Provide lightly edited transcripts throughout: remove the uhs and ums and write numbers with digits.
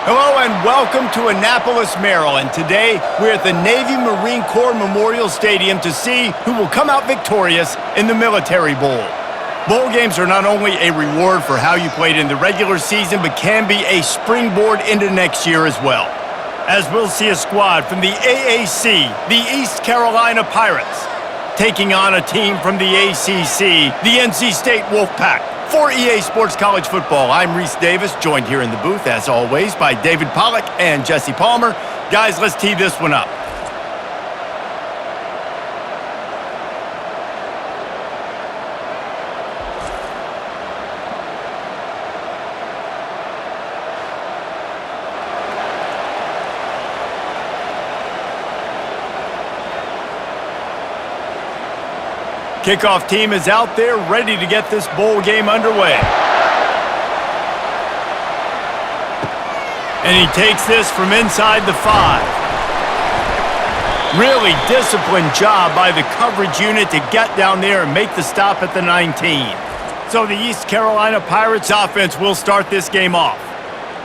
Hello and welcome to Annapolis, Maryland. Today, we're at the Navy Marine Corps Memorial Stadium to see who will come out victorious in the Military Bowl. Bowl games are not only a reward for how you played in the regular season, but can be a springboard into next year as well. As we'll see a squad from the AAC, the East Carolina Pirates, taking on a team from the ACC, the NC State WolfPack. For EA Sports College Football, I'm Reese Davis, joined here in the booth, as always, by David Pollack and Jesse Palmer. Guys, let's tee this one up. Kickoff team is out there ready to get this bowl game underway. And he takes this from inside the 5. Really disciplined job by the coverage unit to get down there and make the stop at the 19. So the East Carolina Pirates offense will start this game off.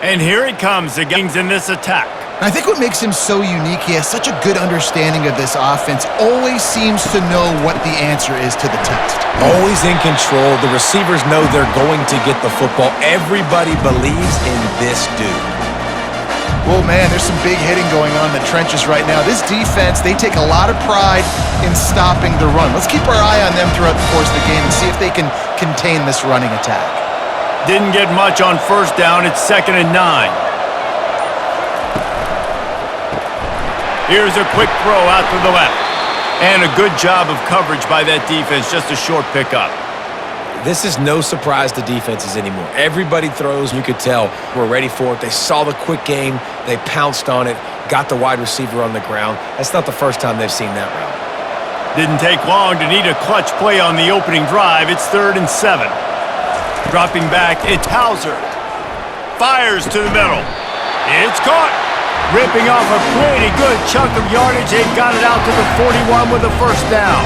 And here it comes, the Kings in this attack. I think what makes him so unique, he has such a good understanding of this offense, always seems to know what the answer is to the test. Always in control. The receivers know they're going to get the football. Everybody believes in this dude. Well, man, there's some big hitting going on in the trenches right now. This defense, they take a lot of pride in stopping the run. Let's keep our eye on them throughout the course of the game and see if they can contain this running attack. Didn't get much on first down. It's 2nd and 9. Here's a quick throw out to the left. And a good job of coverage by that defense, just a short pickup. This is no surprise to defenses anymore. Everybody throws, you could tell we're ready for it. They saw the quick game, they pounced on it, got the wide receiver on the ground. That's not the first time they've seen that route. Didn't take long to need a clutch play on the opening drive. It's 3rd and 7. Dropping back, it's Hauser. Fires to the middle. It's caught. Ripping off a pretty good chunk of yardage. They got it out to the 41 with a first down.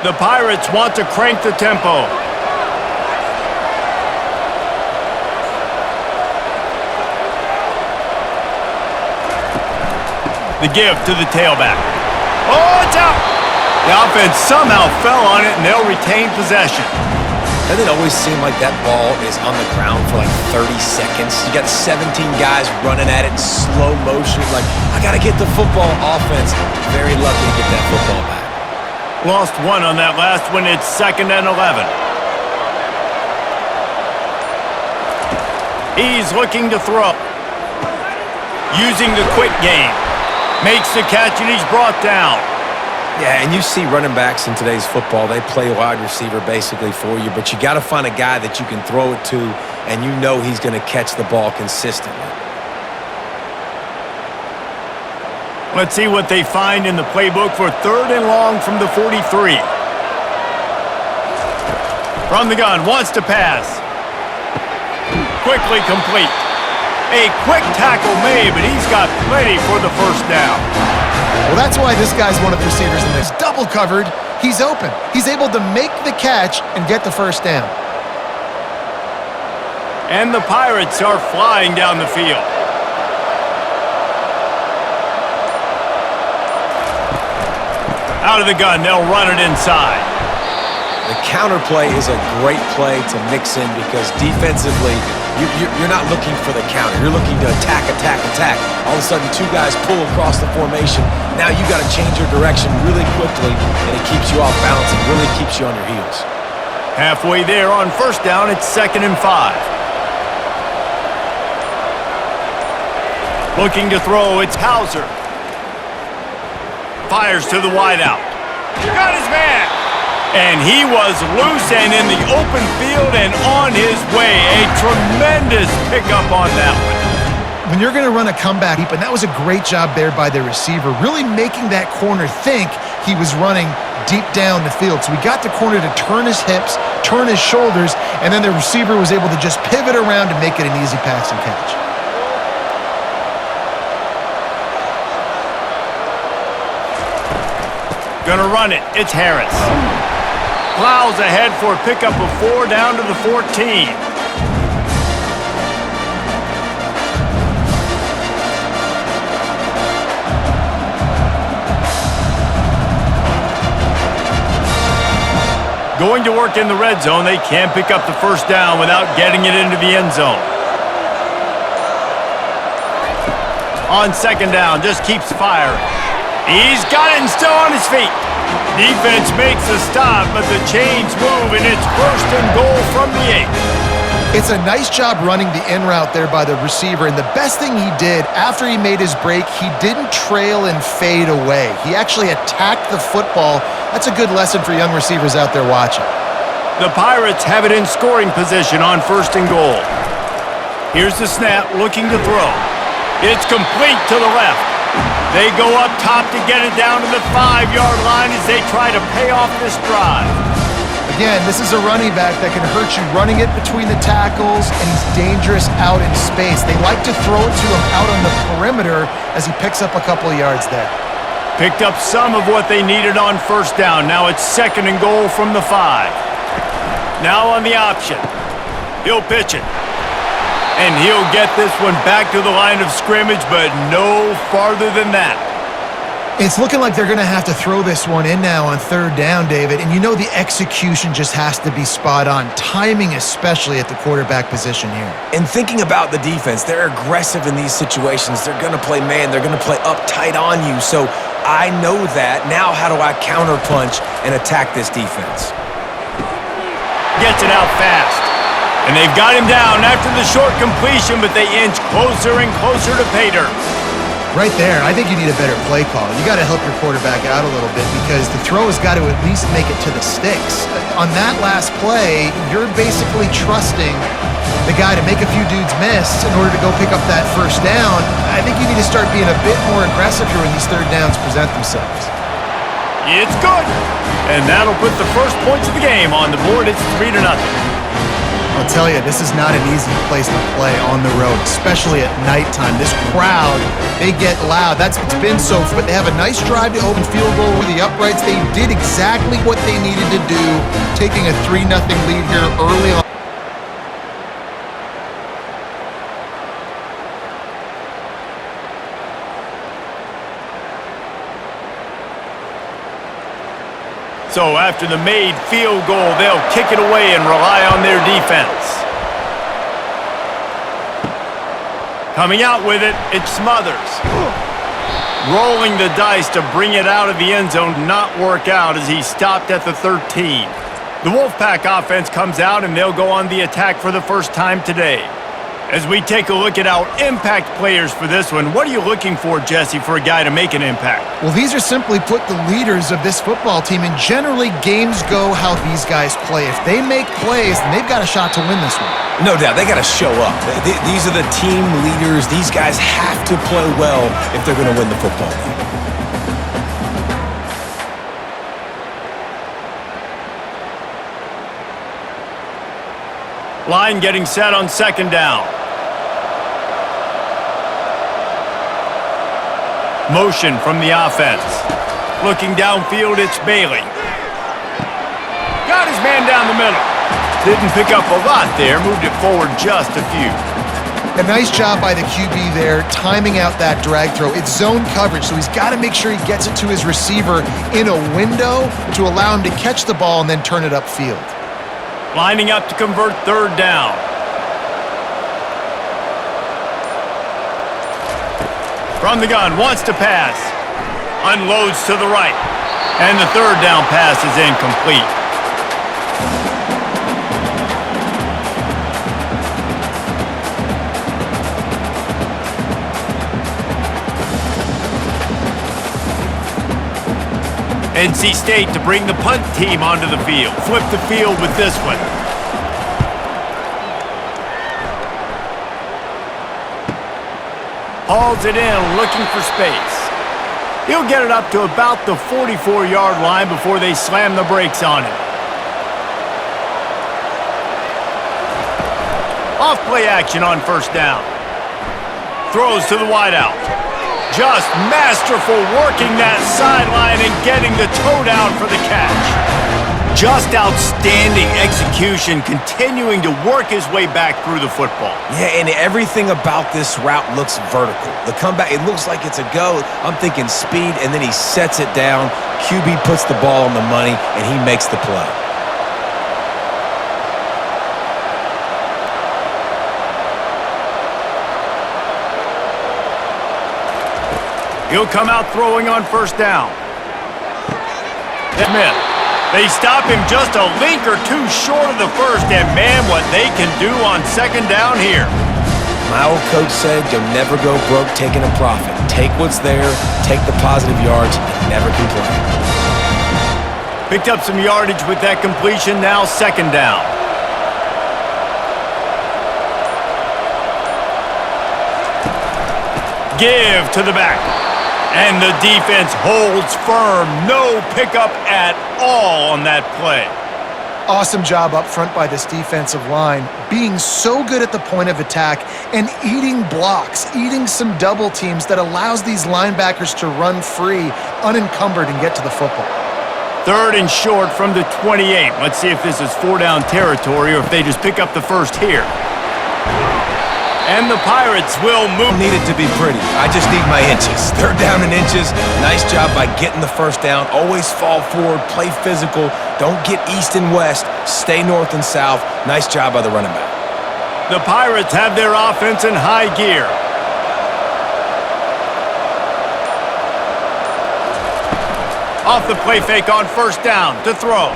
The Pirates want to crank the tempo. The give to the tailback. Oh, it's out! The offense somehow fell on it, and they'll retain possession. Doesn't it always seem like that ball is on the ground for like 30 seconds? You got 17 guys running at it in slow motion. Like, I got to get the football. Offense, very lucky to get that football back. Lost one on that last one. It's 2nd and 11. He's looking to throw. Using the quick game. Makes the catch, and he's brought down. Yeah, and you see running backs in today's football, they play wide receiver basically for you, but you got to find a guy that you can throw it to, and you know he's going to catch the ball consistently. Let's see what they find in the playbook for 3rd and long from the 43. From the gun, wants to pass. Quickly complete. A quick tackle made, but he's got plenty for the first down. Well, that's why this guy's one of the receivers in this. Double covered, he's open. He's able to make the catch and get the first down. And the Pirates are flying down the field. Out of the gun, they'll run it inside. The counter play is a great play to mix in because defensively, you're not looking for the counter. You're looking to attack, attack, attack. All of a sudden, 2 guys pull across the formation. Now you got to change your direction really quickly, and it keeps you off balance and really keeps you on your heels. Halfway there on first down, it's 2nd and 5. Looking to throw, it's Hauser. Fires to the wideout. Got his man! And he was loose and in the open field and on his way. A tremendous pickup on that one. When you're going to run a comeback, and that was a great job there by the receiver, really making that corner think he was running deep down the field. So we got the corner to turn his hips, turn his shoulders, and then the receiver was able to just pivot around and make it an easy pass and catch. Gonna run it. It's Harris. Plows ahead for a pickup of 4 down to the 14. Going to work in the red zone, they can't pick up the first down without getting it into the end zone. On second down, just keeps firing. He's got it and still on his feet. Defense makes a stop, but the chains move, and it's first and goal from the 8. It's a nice job running the in route there by the receiver, and the best thing he did after he made his break, he didn't trail and fade away. He actually attacked the football. That's a good lesson for young receivers out there watching. The Pirates have it in scoring position on first and goal. Here's the snap, looking to throw. It's complete to the left. They go up top to get it down to the 5-yard line as they try to pay off this drive. Again, this is a running back that can hurt you running it between the tackles, and he's dangerous out in space. They like to throw it to him out on the perimeter as he picks up a couple of yards there. Picked up some of what they needed on first down. Now it's second and goal from the 5. Now on the option. He'll pitch it. And he'll get this one back to the line of scrimmage, but no farther than that. It's looking like they're going to have to throw this one in now on third down, David. And you know the execution just has to be spot on. Timing especially at the quarterback position here. And thinking about the defense, they're aggressive in these situations. They're going to play man. They're going to play up tight on you. So I know that. Now how do I counterpunch and attack this defense? Gets it out fast. And they've got him down after the short completion, but they inch closer and closer to pay dirt. Right there, I think you need a better play call. You got to help your quarterback out a little bit because the throw has got to at least make it to the sticks. On that last play, you're basically trusting the guy to make a few dudes miss in order to go pick up that first down. I think you need to start being a bit more aggressive here when these third downs present themselves. It's good. And that'll put the first points of the game on the board. It's 3-0. I'll tell you, this is not an easy place to play on the road, especially at nighttime. This crowd, they get loud. That's what's been so, but they have a nice drive to open field goal with the uprights. They did exactly what they needed to do, taking a 3-0 lead here early on. So after the made field goal, they'll kick it away and rely on their defense. Coming out with it, it's Smothers. Rolling the dice to bring it out of the end zone did not work out as he stopped at the 13. The WolfPack offense comes out and they'll go on the attack for the first time today. As we take a look at our impact players for this one, what are you looking for, Jesse, for a guy to make an impact? Well, these are simply put the leaders of this football team, and generally games go how these guys play. If they make plays, then they've got a shot to win this one. No doubt, they got to show up. These are the team leaders. These guys have to play well if they're going to win the football game. Line getting set on second down. Motion from the offense. Looking downfield, it's Bailey. Got his man down the middle. Didn't pick up a lot there, moved it forward just a few. A nice job by the QB there, timing out that drag throw. It's zone coverage, so he's got to make sure he gets it to his receiver in a window to allow him to catch the ball and then turn it upfield. Lining up to convert third down. From the gun, wants to pass. Unloads to the right. And the third down pass is incomplete. NC State to bring the punt team onto the field. Flip the field with this one. Hauls it in, looking for space. He'll get it up to about the 44-yard line before they slam the brakes on him. Off play action on first down. Throws to the wideout. Just masterful working that sideline and getting the toe down for the catch. Just outstanding execution, continuing to work his way back through the football. Yeah, and everything about this route looks vertical. The comeback, it looks like it's a go. I'm thinking speed, and then he sets it down. QB puts the ball on the money, and he makes the play. He'll come out throwing on first down. Smith. They stop him just a link or two short of the first, and man, what they can do on second down here. My old coach said you'll never go broke taking a profit. Take what's there, take the positive yards, and never complain. Picked up some yardage with that completion, now second down. Give to the back. And the defense holds firm. No pickup at all on that play. Awesome job up front by this defensive line, being so good at the point of attack and eating blocks, eating some double teams that allows these linebackers to run free, unencumbered, and get to the football. Third and short from the 28. Let's see if this is four-down territory or if they just pick up the first here. And the Pirates will move. Need it to be pretty. I just need my inches. Third down in inches. Nice job by getting the first down. Always fall forward, play physical. Don't get east and west. Stay north and south. Nice job by the running back. The Pirates have their offense in high gear. Off the play fake on first down to throw.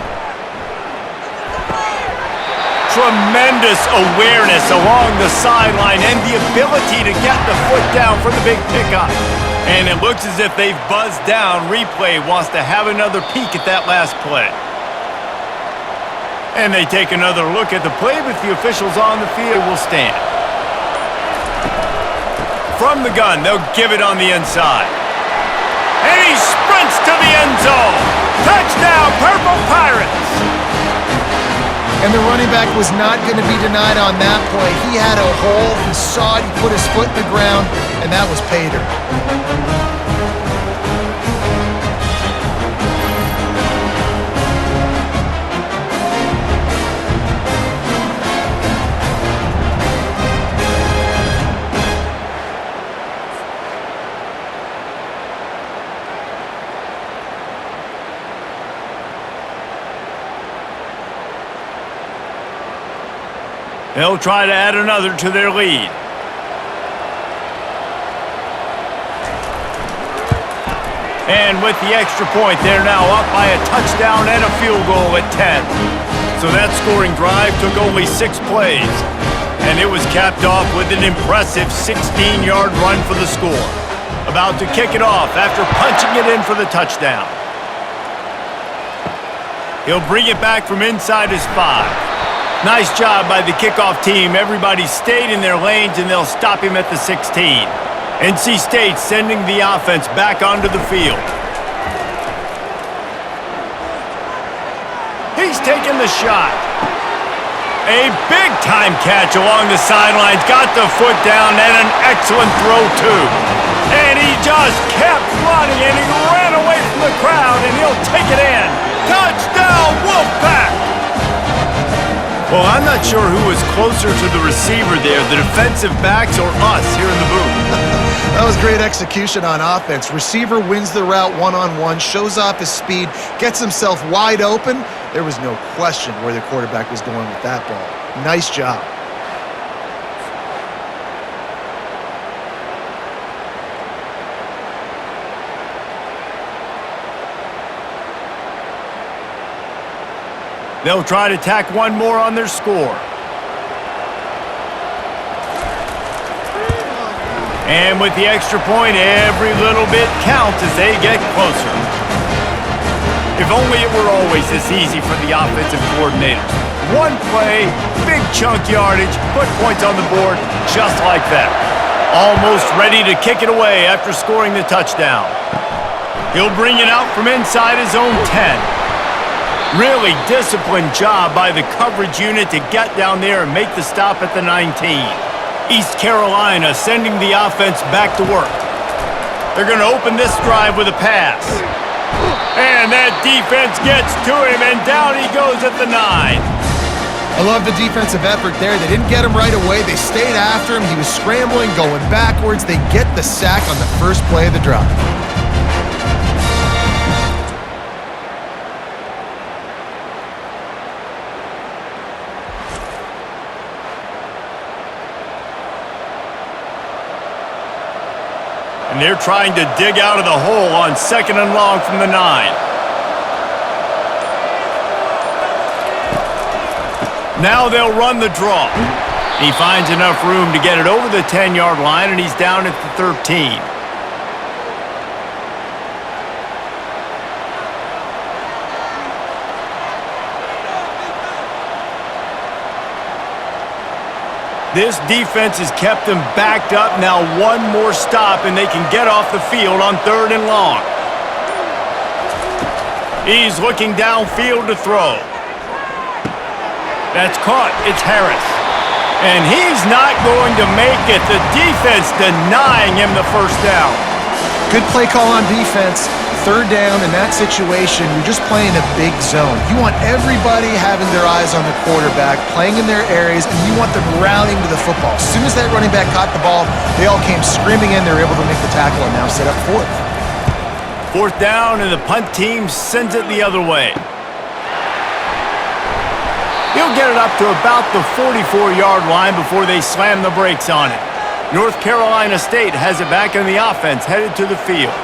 Tremendous awareness along the sideline and the ability to get the foot down for the big pickup. And it looks as if they've buzzed down. Replay wants to have another peek at that last play. And they take another look at the play, but the officials on the field will stand. From the gun, they'll give it on the inside. And he sprints to the end zone. Touchdown, Purple Pirates! And the running back was not going to be denied on that play. He had a hole, he saw it, he put his foot in the ground, and that was pay dirt. They'll try to add another to their lead. And with the extra point, they're now up by a touchdown and a field goal at 10. So that scoring drive took only 6 plays. And it was capped off with an impressive 16-yard run for the score. About to kick it off after punching it in for the touchdown. He'll bring it back from inside his 5. Nice job by the kickoff team. Everybody stayed in their lanes, and they'll stop him at the 16. NC State sending the offense back onto the field. He's taking the shot. A big-time catch along the sidelines. Got the foot down, and an excellent throw, too. And he just kept running, and he ran away from the crowd, and he'll take it in. Touchdown, WolfPack! Well, I'm not sure who was closer to the receiver there, the defensive backs or us here in the booth. That was great execution on offense. Receiver wins the route one-on-one, shows off his speed, gets himself wide open. There was no question where the quarterback was going with that ball. Nice job. They'll try to tack one more on their score. And with the extra point, every little bit counts as they get closer. If only it were always this easy for the offensive coordinators. One play, big chunk yardage, put points on the board just like that. Almost ready to kick it away after scoring the touchdown. He'll bring it out from inside his own 10. Really disciplined job by the coverage unit to get down there and make the stop at the 19. East Carolina sending the offense back to work. They're going to open this drive with a pass. And that defense gets to him, and down he goes at the 9. I love the defensive effort there. They didn't get him right away. They stayed after him. He was scrambling, going backwards. They get the sack on the first play of the drive. And they're trying to dig out of the hole on 2nd and long from the 9. Now they'll run the draw. He finds enough room to get it over the 10-yard line, and he's down at the 13. This defense has kept them backed up. Now one more stop, and they can get off the field on 3rd and long. He's looking downfield to throw. That's caught. It's Harris. And he's not going to make it. The defense denying him the first down. Good play call on defense. 3rd down in that situation, you're just playing a big zone. You want everybody having their eyes on the quarterback, playing in their areas, and you want them rallying to the football. As soon as that running back caught the ball, they all came screaming in. They were able to make the tackle and now set up 4th. 4th down, and the punt team sends it the other way. He'll get it up to about the 44-yard line before they slam the brakes on it. North Carolina State has it back in the offense, headed to the field.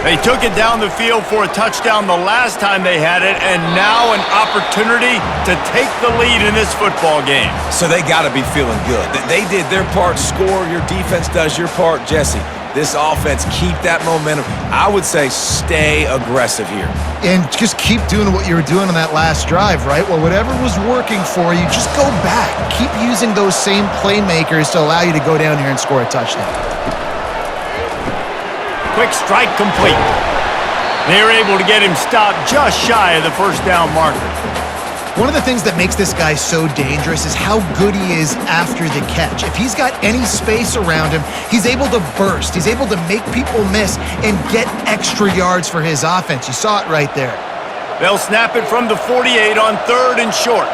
They took it down the field for a touchdown the last time they had it, and now an opportunity to take the lead in this football game. So they got to be feeling good. They did their part, score. Your defense does your part, Jesse. This offense, keep that momentum. I would say stay aggressive here. And just keep doing what you were doing on that last drive, right? Well, whatever was working for you, just go back. Keep using those same playmakers to allow you to go down here and score a touchdown. Quick strike complete. They were able to get him stopped just shy of the first down marker. One of the things that makes this guy so dangerous is how good he is after the catch. If he's got any space around him, he's able to burst. He's able to make people miss and get extra yards for his offense. You saw it right there. They'll snap it from the 48 on 3rd and short.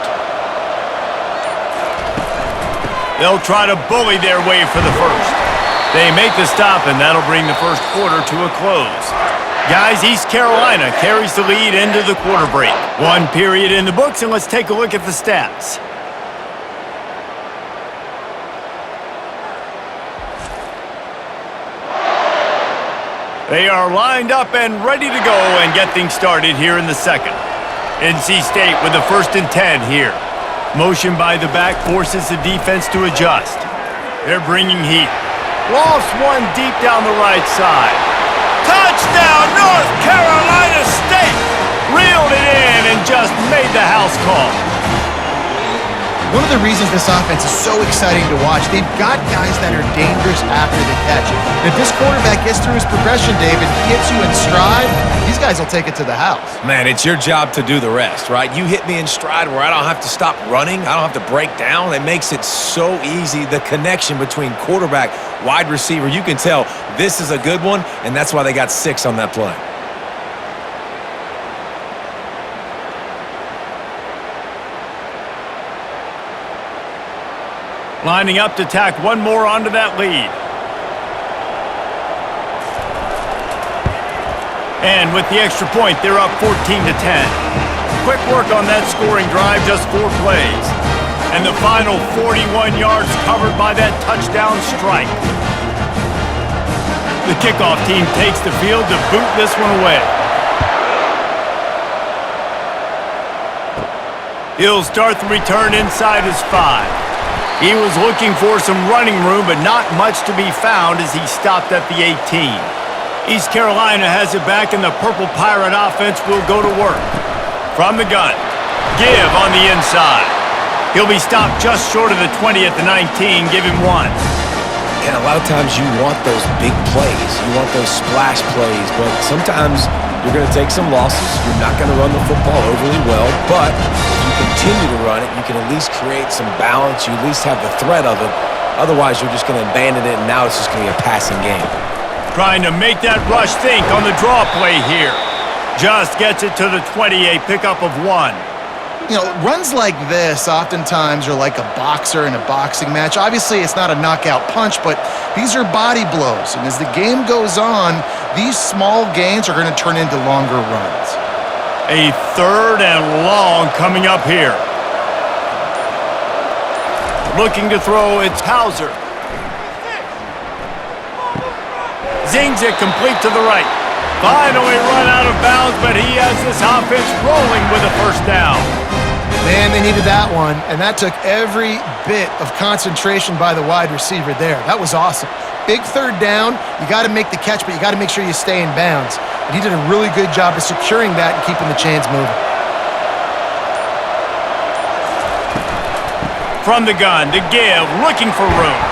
They'll try to bully their way for the first. They make the stop, and that'll bring the first quarter to a close. Guys, East Carolina carries the lead into the quarter break. 1 period in the books, and let's take a look at the stats. They are lined up and ready to go and get things started here in the second. NC State with the 1st and 10 here. Motion by the back forces the defense to adjust. They're bringing heat. Lost one deep down the right side. Touchdown, North Carolina State! Reeled it in and just made the house call. One of the reasons this offense is so exciting to watch, they've got guys that are dangerous after the catch. And if this quarterback gets through his progression, David, gets you in stride, these guys will take it to the house. Man, it's your job to do the rest, right? You hit me in stride where I don't have to stop running. I don't have to break down. It makes it so easy. The connection between quarterback, wide receiver, you can tell this is a good one, and that's why they got 6 on that play. Lining up to tack one more onto that lead. And with the extra point, they're up 14 to 10. Quick work on that scoring drive, just 4 plays. And the final 41 yards covered by that touchdown strike. The kickoff team takes the field to boot this one away. He'll start the return inside his 5. He was looking for some running room, but not much to be found as he stopped at the 18. East Carolina has it back, and the Purple Pirate offense will go to work. From the gun, give on the inside. He'll be stopped just short of the 20 at the 19, give him 1. And a lot of times you want those big plays. You want those splash plays, but sometimes you're going to take some losses. You're not going to run the football overly well, but if you continue to run it, you can at least create some balance. You at least have the threat of it. Otherwise, you're just going to abandon it, and now it's just going to be a passing game. Trying to make that rush think on the draw play here. Just gets it to the 28, pickup of 1. You know, runs like this oftentimes are like a boxer in a boxing match. Obviously, it's not a knockout punch, but these are body blows. And as the game goes on, these small gains are going to turn into longer runs. A 3rd and long coming up here. Looking to throw, it's Hauser. Zings it complete to the right. Finally run out of bounds, but he has this offense rolling with a first down. Man, they needed that one, and that took every bit of concentration by the wide receiver there. That was awesome. Big 3rd down. You got to make the catch, but you got to make sure you stay in bounds. And he did a really good job of securing that and keeping the chains moving. From the gun to give, looking for room.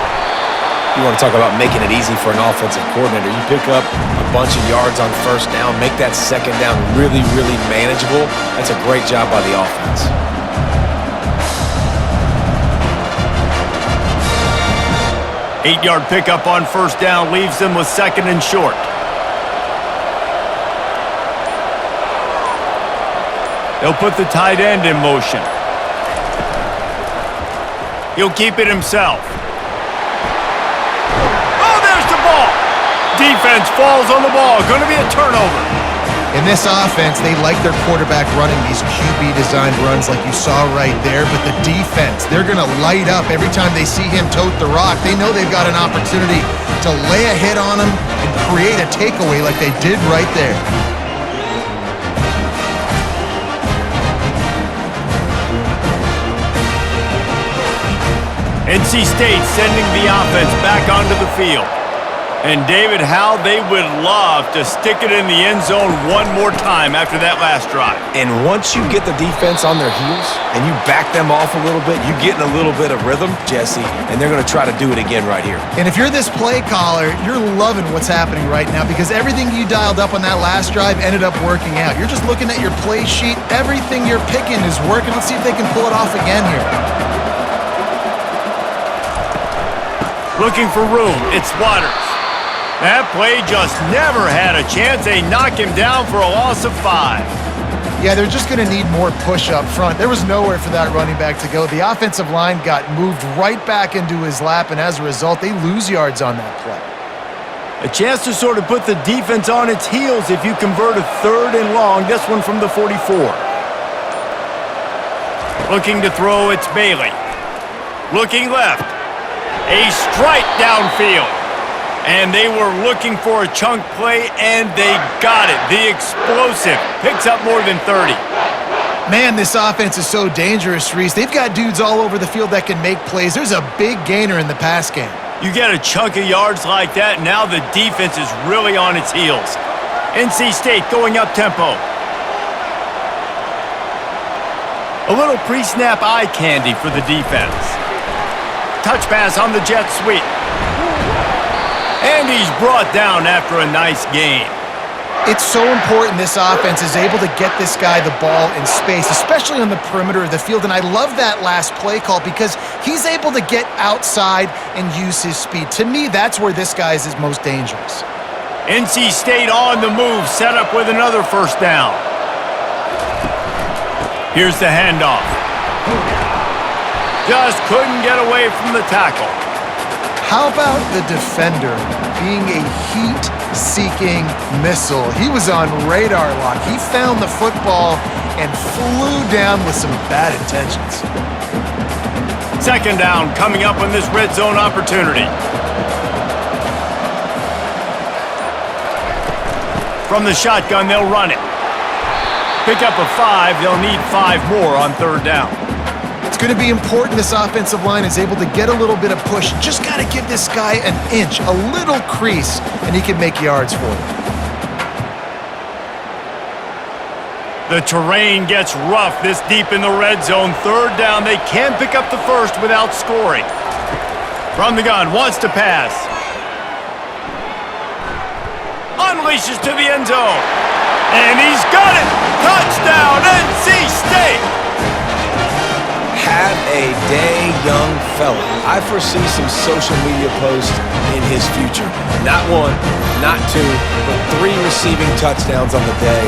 You want to talk about making it easy for an offensive coordinator. You pick up a bunch of yards on first down, make that second down really, really manageable. That's a great job by the offense. Eight-yard pickup on first down leaves them with 2nd and short. They'll put the tight end in motion. He'll keep it himself. Oh, there's the ball. Defense falls on the ball. Going to be a turnover. In this offense, they like their quarterback running these QB-designed runs like you saw right there, but the defense, they're going to light up every time they see him tote the rock. They know they've got an opportunity to lay a hit on him and create a takeaway like they did right there. NC State sending the offense back onto the field. And David, how they would love to stick it in the end zone one more time after that last drive. And once you get the defense on their heels and you back them off a little bit, you get in a little bit of rhythm, Jesse, and they're going to try to do it again right here. And if you're this play caller, you're loving what's happening right now because everything you dialed up on that last drive ended up working out. You're just looking at your play sheet. Everything you're picking is working. Let's see if they can pull it off again here. Looking for room, it's Waters. That play just never had a chance. They knock him down for a loss of 5. Yeah, they're just going to need more push up front. There was nowhere for that running back to go. The offensive line got moved right back into his lap, and as a result, they lose yards on that play. A chance to sort of put the defense on its heels if you convert a 3rd and long. This one from the 44. Looking to throw, it's Bailey. Looking left. A strike downfield. And they were looking for a chunk play, and they got it. The explosive picks up more than 30. Man, this offense is so dangerous, Reese. They've got dudes all over the field that can make plays. There's a big gainer in the pass game. You get a chunk of yards like that, now the defense is really on its heels. NC State going up tempo. A little pre-snap eye candy for the defense. Touch pass on the jet sweep. And he's brought down after a nice gain. It's so important this offense is able to get this guy the ball in space, especially on the perimeter of the field. And I love that last play call because he's able to get outside and use his speed. To me, that's where this guy is most dangerous. NC State on the move, set up with another first down. Here's the handoff. Just couldn't get away from the tackle. How about the defender being a heat-seeking missile? He was on radar lock. He found the football and flew down with some bad intentions. 2nd down coming up on this red zone opportunity. From the shotgun, they'll run it. Pick up a 5. They'll need 5 more on 3rd down. It's going to be important this offensive line is able to get a little bit of push. Just got to give this guy an inch, a little crease, and he can make yards for you. The terrain gets rough this deep in the red zone. 3rd down, they can pick up the first without scoring. From the gun, wants to pass. Unleashes to the end zone. And he's got it! Touchdown, NC State! have a day, young fella. I foresee some social media posts in his future. Not one, not two, but 3 receiving touchdowns on the day.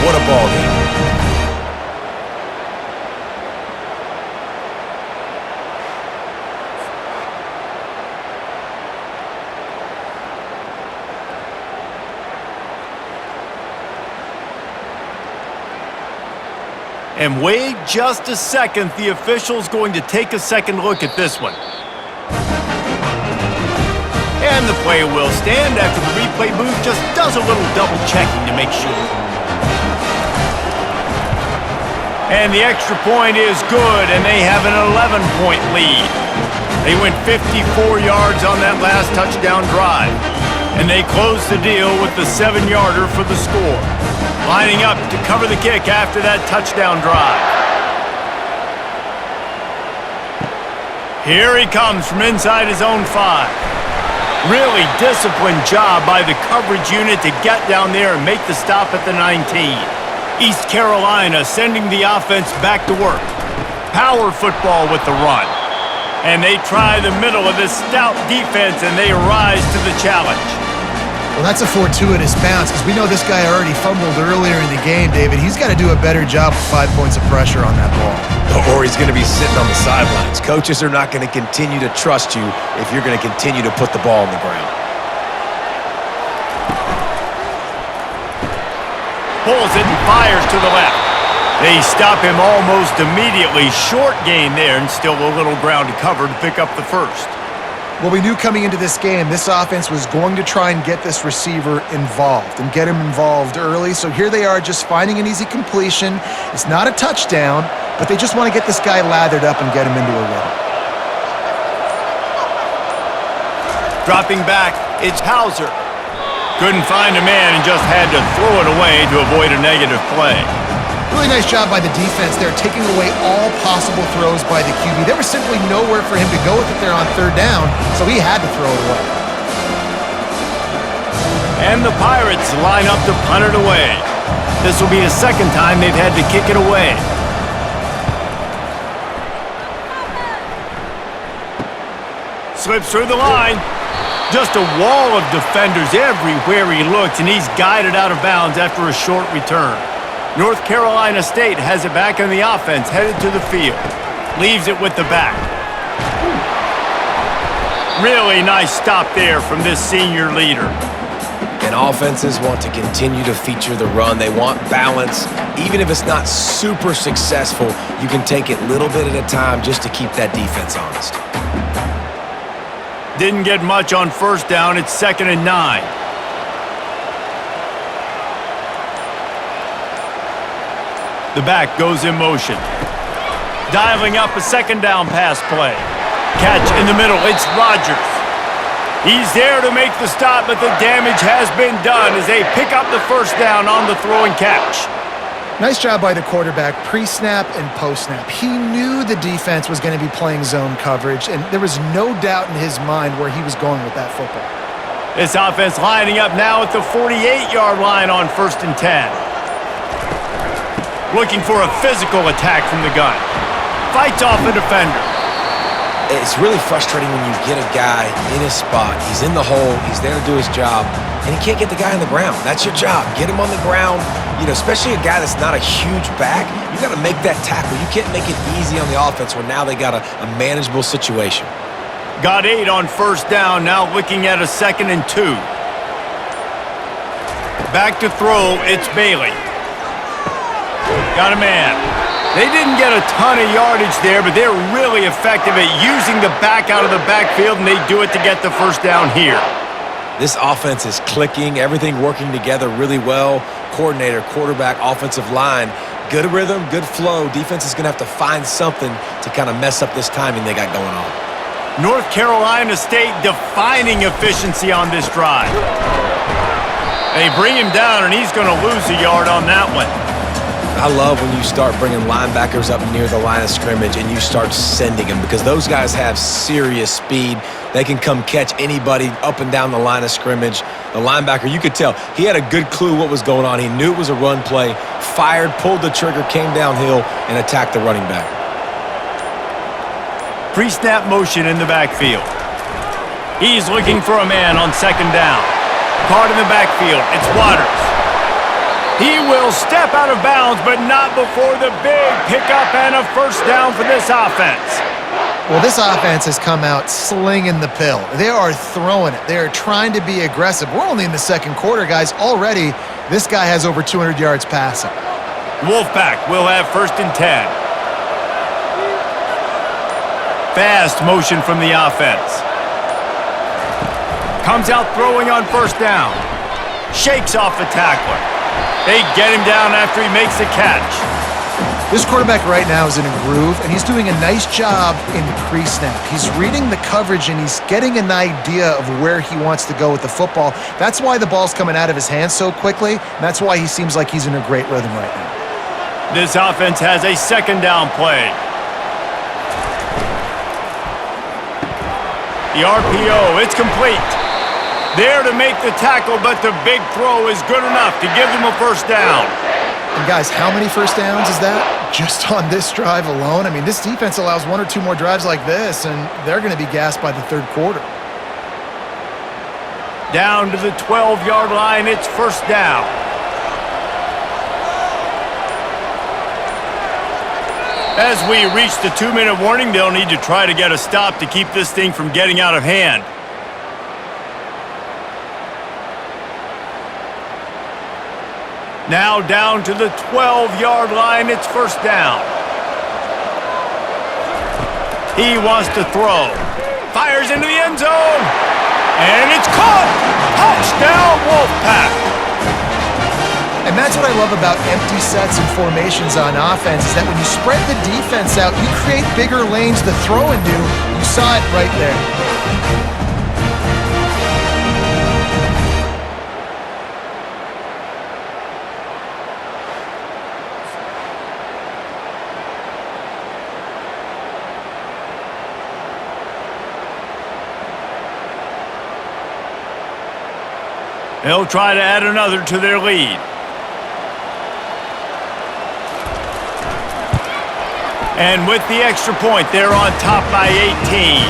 What a ball game. And wait just a second, the official's going to take a second look at this one. And the play will stand after the replay booth just does a little double checking to make sure. And the extra point is good, and they have an 11-point lead. They went 54 yards on that last touchdown drive. And they close the deal with the 7-yarder for the score. Lining up to cover the kick after that touchdown drive. Here he comes from inside his own 5. Really disciplined job by the coverage unit to get down there and make the stop at the 19. East Carolina sending the offense back to work. Power football with the run. And they try the middle of this stout defense, and they rise to the challenge. Well, that's a fortuitous bounce because we know this guy already fumbled earlier in the game, David. He's got to do a better job with 5 points of pressure on that ball. Or he's going to be sitting on the sidelines. Coaches are not going to continue to trust you if you're going to continue to put the ball on the ground. Pulls it and fires to the left. They stop him almost immediately. Short gain there, and still a little ground to cover to pick up the first. Well, we knew coming into this game, this offense was going to try and get this receiver involved and get him involved early. So here they are just finding an easy completion. It's not a touchdown, but they just want to get this guy lathered up and get him into a rhythm. Dropping back, it's Hauser. Couldn't find a man and just had to throw it away to avoid a negative play. Really nice job by the defense there, taking away all possible throws by the QB. There was simply nowhere for him to go with it there on 3rd down, so he had to throw it away. And the Pirates line up to punt it away. This will be the 2nd time they've had to kick it away. Slips through the line. Just a wall of defenders everywhere he looks, and he's guided out of bounds after a short return. North Carolina State has it back on the offense, headed to the field. Leaves it with the back. Really nice stop there from this senior leader. And offenses want to continue to feature the run. They want balance. Even if it's not super successful, you can take it little bit at a time just to keep that defense honest. Didn't get much on 1st down. It's 2nd and 9. The back goes in motion. Dialing up a 2nd down pass play. Catch in the middle. It's Rodgers. He's there to make the stop, but the damage has been done as they pick up the 1st down on the throw and catch. Nice job by the quarterback, pre-snap and post-snap. He knew the defense was going to be playing zone coverage, and there was no doubt in his mind where he was going with that football. This offense lining up now at the 48-yard line on 1st and 10. Looking for a physical attack from the gun. Fights off a defender. It's really frustrating when you get a guy in his spot. He's in the hole. He's there to do his job, and he can't get the guy on the ground. That's your job. Get him on the ground. You know, especially a guy that's not a huge back. You got to make that tackle. You can't make it easy on the offense when now they got a manageable situation. Got 8 on 1st down. Now looking at a 2nd and 2. Back to throw. It's Bailey. Got a man. They didn't get a ton of yardage there, but they're really effective at using the back out of the backfield, and they do it to get the 1st down here. This offense is clicking, everything working together really well. Coordinator, quarterback, offensive line, good rhythm, good flow. Defense is going to have to find something to kind of mess up this timing they got going on. North Carolina State defining efficiency on this drive. They bring him down, and he's going to lose a yard on that one. I love when you start bringing linebackers up near the line of scrimmage and you start sending them, because those guys have serious speed. They can come catch anybody up and down the line of scrimmage. The linebacker, you could tell, he had a good clue what was going on. He knew it was a run play, fired, pulled the trigger, came downhill, and attacked the running back. Pre-snap motion in the backfield. He's looking for a man on second down. Caught in the backfield. It's Waters. He will step out of bounds, but not before the big pickup and a first down for this offense. Well, this offense has come out slinging the pill. They are throwing it. They are trying to be aggressive. We're only in the second quarter, guys. Already, this guy has over 200 yards passing. WolfPack will have first and 10. Fast motion from the offense. Comes out throwing on first down. Shakes off the tackler. They get him down after he makes the catch. This quarterback right now is in a groove, and he's doing a nice job in pre-snap. He's reading the coverage, and he's getting an idea of where he wants to go with the football. That's why the ball's coming out of his hands so quickly, and that's why he seems like he's in a great rhythm right now. This offense has a second down play. The RPO, it's complete. There to make the tackle, but the big throw is good enough to give them a first down. And guys, how many first downs is that? Just on this drive alone? I mean, this defense allows one or two more drives like this, and they're going to be gassed by the third quarter. Down to the 12-yard line, it's first down. As we reach the 2-minute warning, they'll need to try to get a stop to keep this thing from getting out of hand. Now down to the 12-yard line, it's first down. He wants to throw. Fires into the end zone. And it's caught! Touchdown, WolfPack! And that's what I love about empty sets and formations on offense, is that when you spread the defense out, you create bigger lanes to throw into. You saw it right there. They'll try to add another to their lead. And with the extra point, they're on top by 18.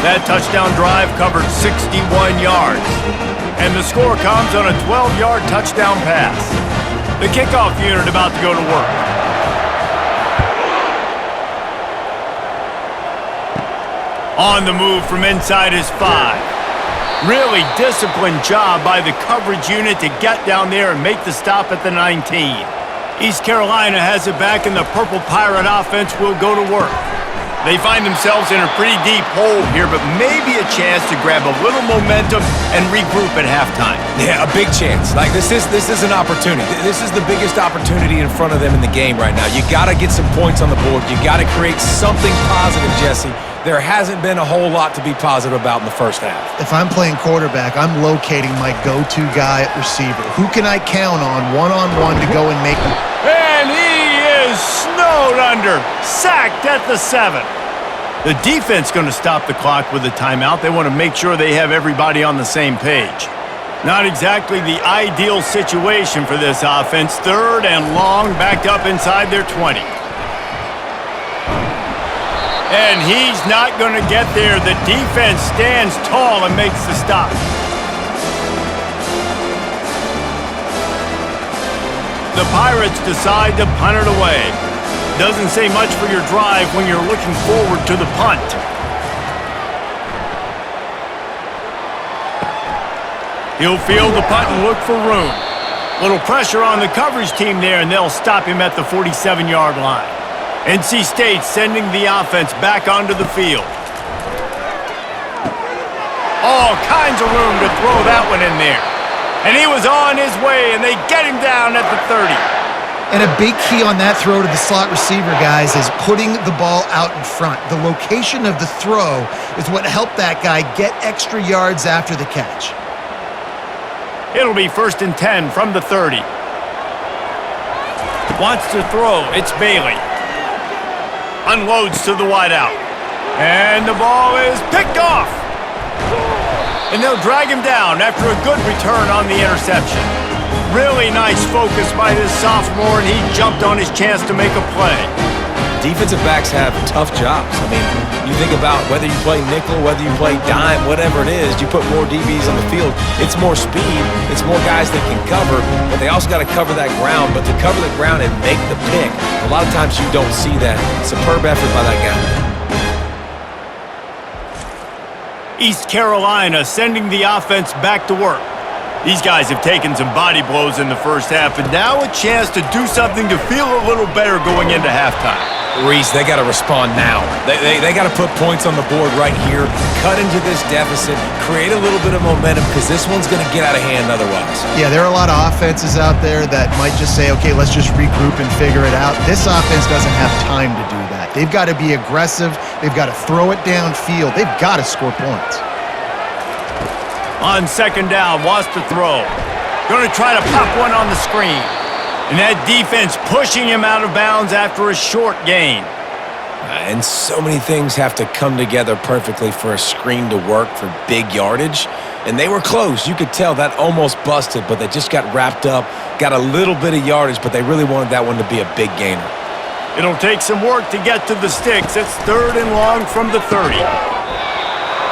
That touchdown drive covered 61 yards. And the score comes on a 12-yard touchdown pass. The kickoff unit about to go to work. On the move from inside his 5. Really disciplined job by the coverage unit to get down there and make the stop at the 19. East Carolina has it back, and the Purple Pirate offense will go to work. They find themselves in a pretty deep hole here, but maybe a chance to grab a little momentum and regroup at halftime. Yeah, a big chance. Like, this is an opportunity. This is the biggest opportunity in front of them in the game right now. You got to get some points on the board. You got to create something positive, Jesse. There hasn't been a whole lot to be positive about in the first half. If I'm playing quarterback, I'm locating my go-to guy at receiver. Who can I count on one-on-one to go and make them? And he is snowed under, sacked at the 7. The defense going to stop the clock with a timeout. They want to make sure they have everybody on the same page. Not exactly the ideal situation for this offense. Third and long, backed up inside their 20. And he's not going to get there. The defense stands tall and makes the stop. The Pirates decide to punt it away. Doesn't say much for your drive when you're looking forward to the punt. He'll field the punt and look for room. Little pressure on the coverage team there, and they'll stop him at the 47-yard line. NC State sending the offense back onto the field. All kinds of room to throw that one in there. And he was on his way, and they get him down at the 30. And a big key on that throw to the slot receiver, guys, is putting the ball out in front. The location of the throw is what helped that guy get extra yards after the catch. It'll be first and 10 from the 30. Wants to throw. It's Bailey. Unloads to the wideout. And the ball is picked off. And they'll drag him down after a good return on the interception. Really nice focus by this sophomore, and he jumped on his chance to make a play. defensive backs have tough jobs. I mean, you think about whether you play nickel, whether you play dime, whatever it is, you put more DBs on the field. It's more speed. It's more guys that can cover, but they also got to cover that ground. But to cover the ground and make the pick, a lot of times you don't see that. Superb effort by that guy. East Carolina sending the offense back to work. These guys have taken some body blows in the first half, and now a chance to do something to feel a little better going into halftime. Reese, they got to respond now. They got to put points on the board right here, cut into this deficit, create a little bit of momentum, because this one's going to get out of hand otherwise. Yeah, there are a lot of offenses out there that might just say, okay, let's just regroup and figure it out. This offense doesn't have time to do that. They've got to be aggressive. They've got to throw it downfield. They've got to score points. On second down, wants to throw. Going to try to pop one on the screen. And that defense pushing him out of bounds after a short gain. And so many things have to come together perfectly for a screen to work for big yardage. And they were close. You could tell that almost busted, but they just got wrapped up, got a little bit of yardage, but they really wanted that one to be a big gainer. It'll take some work to get to the sticks. It's 3rd and long from the 30.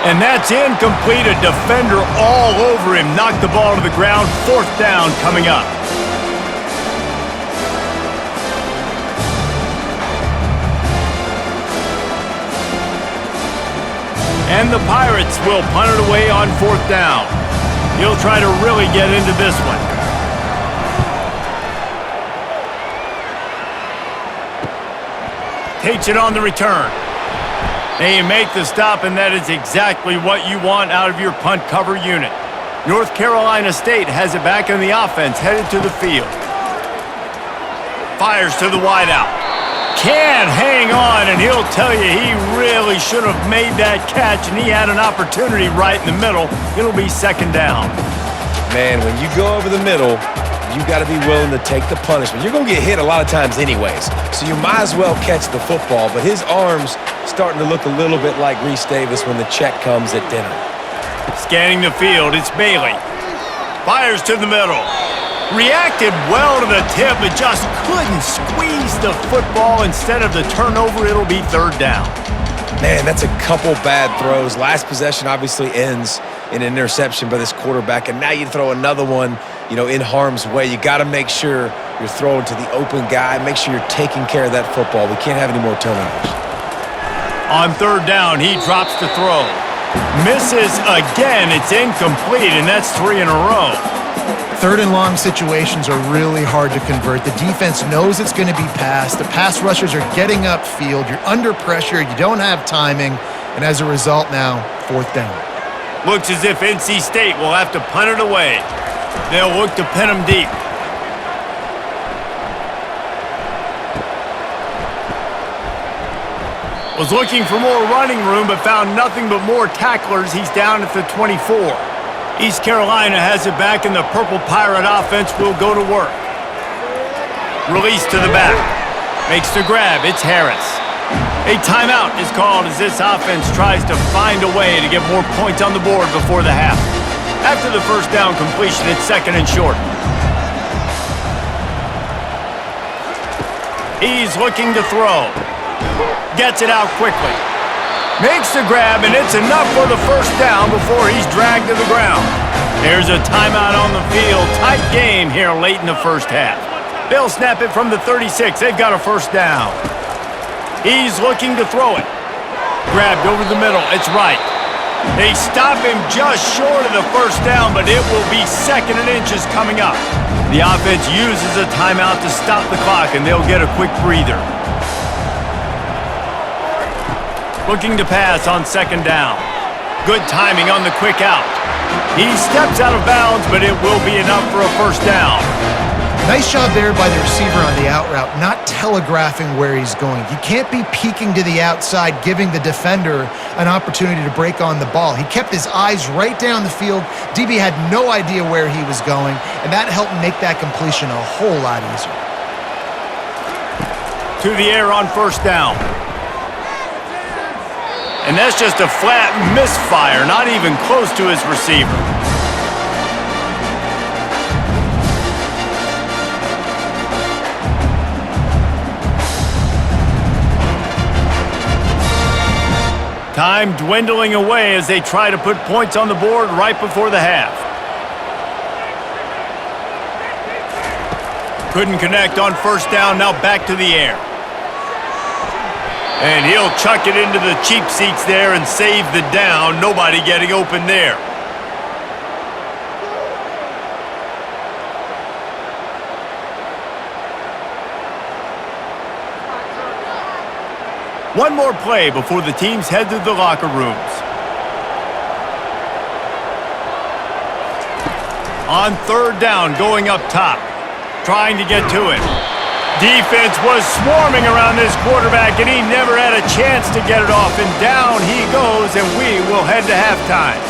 And that's incomplete. A defender all over him. Knocked the ball to the ground. 4th down coming up. And the Pirates will punt it away on 4th down. He'll try to really get into this one. Takes it on the return. They make the stop, and that is exactly what you want out of your punt cover unit. North Carolina State has it back in the offense, headed to the field. Fires to the wideout. Can't hang on, and he'll tell you he really should have made that catch, and he had an opportunity right in the middle. It'll be 2nd down. Man, when you go over the middle, you got to be willing to take the punishment. You're going to get hit a lot of times anyways, so you might as well catch the football, but his arms starting to look a little bit like Reese Davis when the check comes at dinner. Scanning the field, it's Bailey. Fires to the middle. Reacted well to the tip, but just couldn't squeeze the football. Instead of the turnover, it'll be 3rd down. Man, that's a couple bad throws. Last possession obviously ends in an interception by this quarterback, and now you throw another one, in harm's way. You got to make sure you're throwing to the open guy. Make sure you're taking care of that football. We can't have any more turnovers. On 3rd down, he drops to throw. Misses again. It's incomplete, and that's 3 in a row. 3rd and long situations are really hard to convert. The defense knows it's going to be passed. The pass rushers are getting upfield. You're under pressure. You don't have timing. And as a result now, 4th down. Looks as if NC State will have to punt it away. They'll look to pin him deep. Was looking for more running room, but found nothing but more tacklers. He's down at the 24. East Carolina has it back, and the Purple Pirate offense will go to work. Release to the back. Makes the grab. It's Harris. A timeout is called as this offense tries to find a way to get more points on the board before the half. After the 1st down completion, it's 2nd and short. He's looking to throw. Gets it out quickly. Makes the grab, and it's enough for the 1st down before he's dragged to the ground. There's a timeout on the field. Tight game here late in the 1st half. They'll snap it from the 36. They've got a 1st down. He's looking to throw it. Grabbed over the middle. It's right. They stop him just short of the 1st down, but it will be 2nd and inches coming up. The offense uses a timeout to stop the clock, and they'll get a quick breather. Looking to pass on 2nd down. Good timing on the quick out. He steps out of bounds, but it will be enough for a 1st down. Nice job there by the receiver on the out route, not telegraphing where he's going. You can't be peeking to the outside, giving the defender an opportunity to break on the ball. He kept his eyes right down the field. DB had no idea where he was going, and that helped make that completion a whole lot easier. To the air on 1st down. And that's just a flat misfire, not even close to his receiver. Time dwindling away as they try to put points on the board right before the half. Couldn't connect on first down, now back to the air. And he'll chuck it into the cheap seats there and save the down. Nobody getting open there. One more play before the teams head to the locker rooms. On third down, going up top, trying to get to it. Defense was swarming around this quarterback, and he never had a chance to get it off. And down he goes, and we will head to halftime.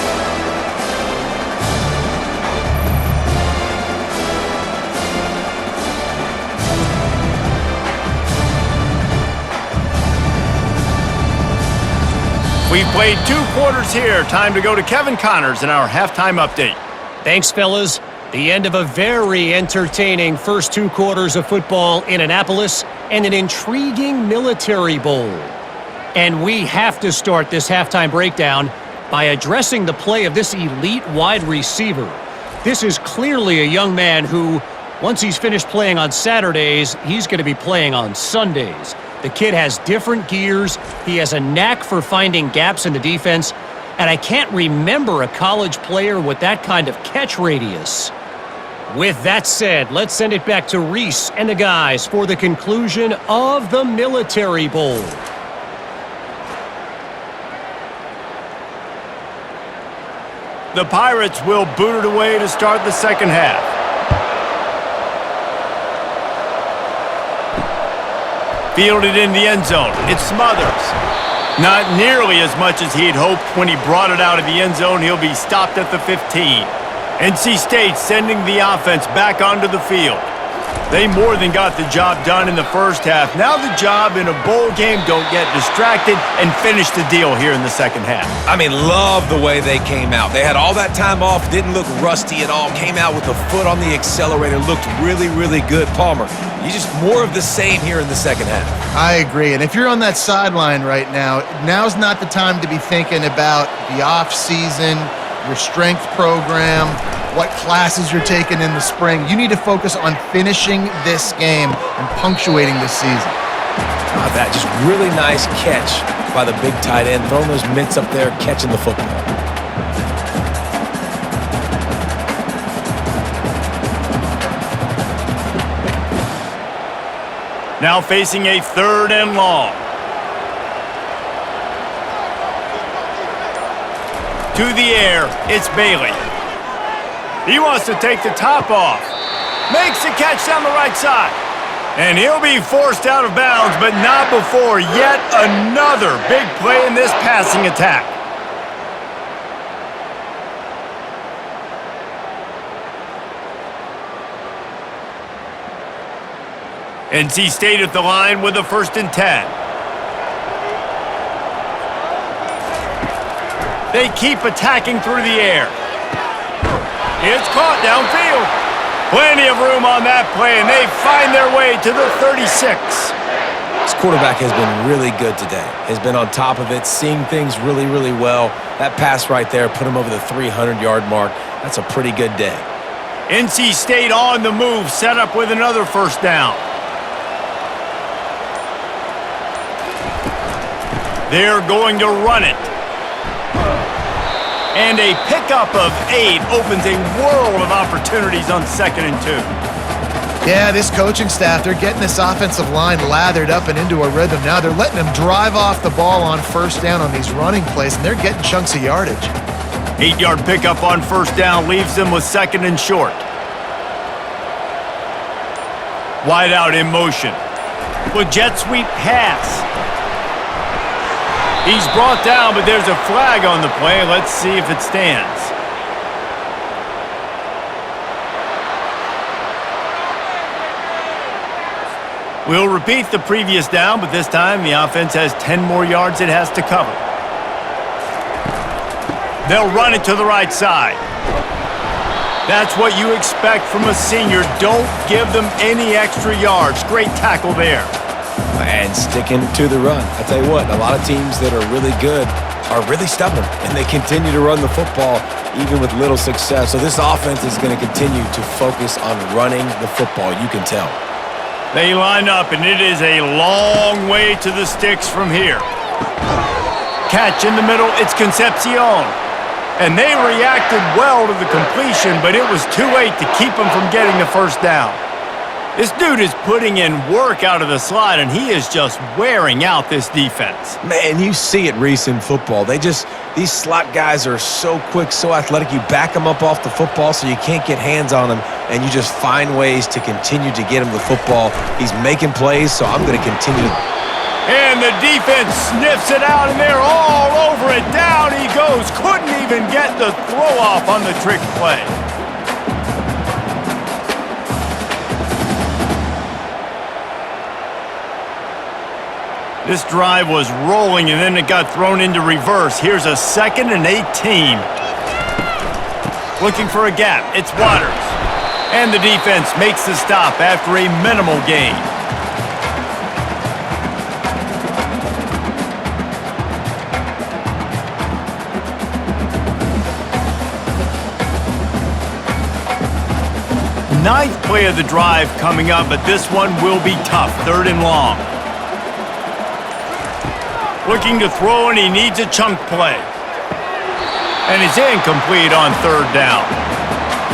We've played 2 quarters here. Time to go to Kevin Connors in our halftime update. Thanks, fellas. The end of a very entertaining first 2 quarters of football in Annapolis and an intriguing Military Bowl. And we have to start this halftime breakdown by addressing the play of this elite wide receiver. This is clearly a young man who, once he's finished playing on Saturdays, he's going to be playing on Sundays. The kid has different gears. He has a knack for finding gaps in the defense. And I can't remember a college player with that kind of catch radius. With that said, let's send it back to Reese and the guys for the conclusion of the Military Bowl. The Pirates will boot it away to start the second half. Fielded in the end zone. It's Smothers. Not nearly as much as he'd hoped when he brought it out of the end zone. He'll be stopped at the 15. NC State sending the offense back onto the field. They more than got the job done in the first half. Now the job in a bowl game, don't get distracted and finish the deal here in the second half. I mean, love the way they came out. They had all that time off, didn't look rusty at all, came out with a foot on the accelerator, looked really, really good. Palmer, you just more of the same here in the second half. I agree. And if you're on that sideline right now, now's not the time to be thinking about the off season, your strength program, what classes you're taking in the spring. You need to focus on finishing this game and punctuating this season. That just really nice catch by the big tight end, throwing those mitts up there, catching the football. Now facing a 3rd and long. To the air, it's Bailey. He wants to take the top off. Makes the catch down the right side. And he'll be forced out of bounds, but not before yet another big play in this passing attack. NC State at the line with a 1st and 10. They keep attacking through the air. It's caught downfield. Plenty of room on that play, and they find their way to the 36. This quarterback has been really good today. Has been on top of it, seeing things really, really well. That pass right there put him over the 300-yard mark. That's a pretty good day. NC State on the move, set up with another 1st down. They're going to run it. And a pickup of 8 opens a world of opportunities on 2nd and 2. Yeah, this coaching staff, they're getting this offensive line lathered up and into a rhythm. Now they're letting them drive off the ball on 1st down on these running plays, and they're getting chunks of yardage. 8-yard pickup on 1st down leaves them with 2nd and short. Wide out in motion. With jet sweep pass. He's brought down, but there's a flag on the play. Let's see if it stands. We'll repeat the previous down, but this time the offense has 10 more yards it has to cover. They'll run it to the right side. That's what you expect from a senior. Don't give them any extra yards. Great tackle there. And sticking to the run. I tell you what, a lot of teams that are really good are really stubborn, and they continue to run the football even with little success. So this offense is going to continue to focus on running the football. You can tell. They line up, and it is a long way to the sticks from here. Catch in the middle, it's Concepcion. And they reacted well to the completion, but it was too late to keep them from getting the first down. This dude is putting in work out of the slot, and he is just wearing out this defense. Man, you see it, Reese, in football. These slot guys are so quick, so athletic. You back them up off the football so you can't get hands on them, and you just find ways to continue to get him the football. He's making plays, so I'm going to continue to... And the defense sniffs it out, and they're all over it. Down he goes. Couldn't even get the throw off on the trick play. This drive was rolling, and then it got thrown into reverse. Here's a 2nd and 18. Looking for a gap. It's Waters. And the defense makes the stop after a minimal gain. Ninth play of the drive coming up, but this one will be tough. 3rd and long. Looking to throw, and he needs a chunk play. And it's incomplete on 3rd down.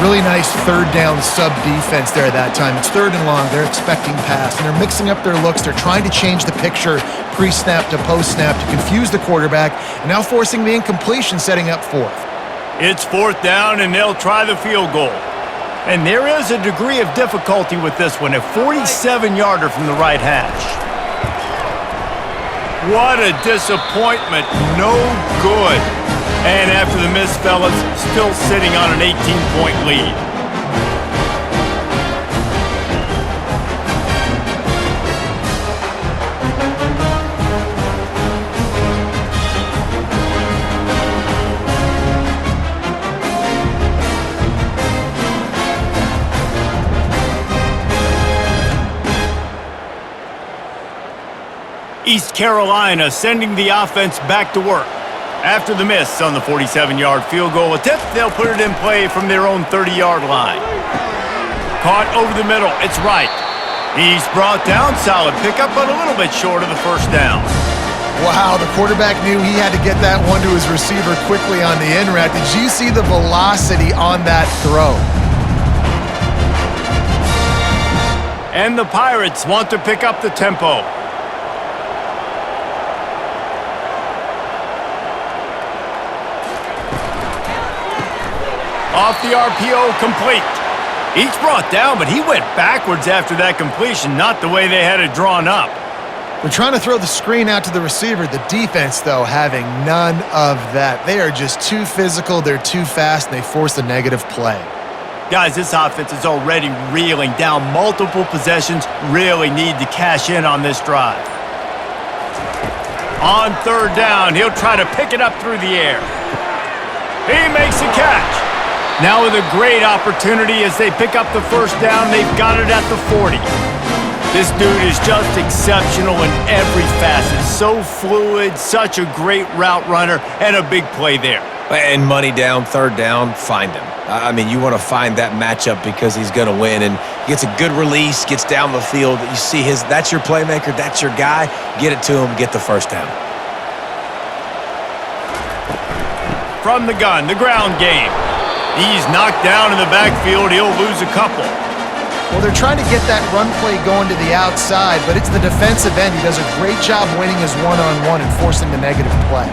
Really nice 3rd down sub-defense there that time. It's 3rd and long. They're expecting pass, and they're mixing up their looks. They're trying to change the picture pre-snap to post-snap to confuse the quarterback, and now forcing the incompletion, setting up 4th. It's 4th down, and they'll try the field goal. And there is a degree of difficulty with this one, a 47-yarder from the right hash. What a disappointment. No good. And after the miss, fellas, still sitting on an 18-point lead. East Carolina sending the offense back to work. After the miss on the 47-yard field goal attempt, they'll put it in play from their own 30-yard line. Caught over the middle, it's Wright. He's brought down, solid pickup, but a little bit short of the first down. Wow, the quarterback knew he had to get that one to his receiver quickly on the in route. Did you see the velocity on that throw? And the Pirates want to pick up the tempo. Off the RPO, complete. Each brought down, but he went backwards after that completion, not the way they had it drawn up. They're trying to throw the screen out to the receiver. The defense, though, having none of that. They are just too physical, they're too fast, and they force a negative play. Guys, this offense is already reeling down multiple possessions, really need to cash in on this drive. On 3rd down, he'll try to pick it up through the air. He makes the catch. Now with a great opportunity as they pick up the first down, they've got it at the 40. This dude is just exceptional in every facet. So fluid, such a great route runner, and a big play there. And money down, 3rd down, find him. I mean, you want to find that matchup because he's going to win, and gets a good release, gets down the field. You see that's your playmaker, that's your guy. Get it to him, get the first down. From the gun, the ground game. He's knocked down in the backfield. He'll lose a couple. Well, they're trying to get that run play going to the outside, but it's the defensive end who does a great job winning his one-on-one and forcing the negative play.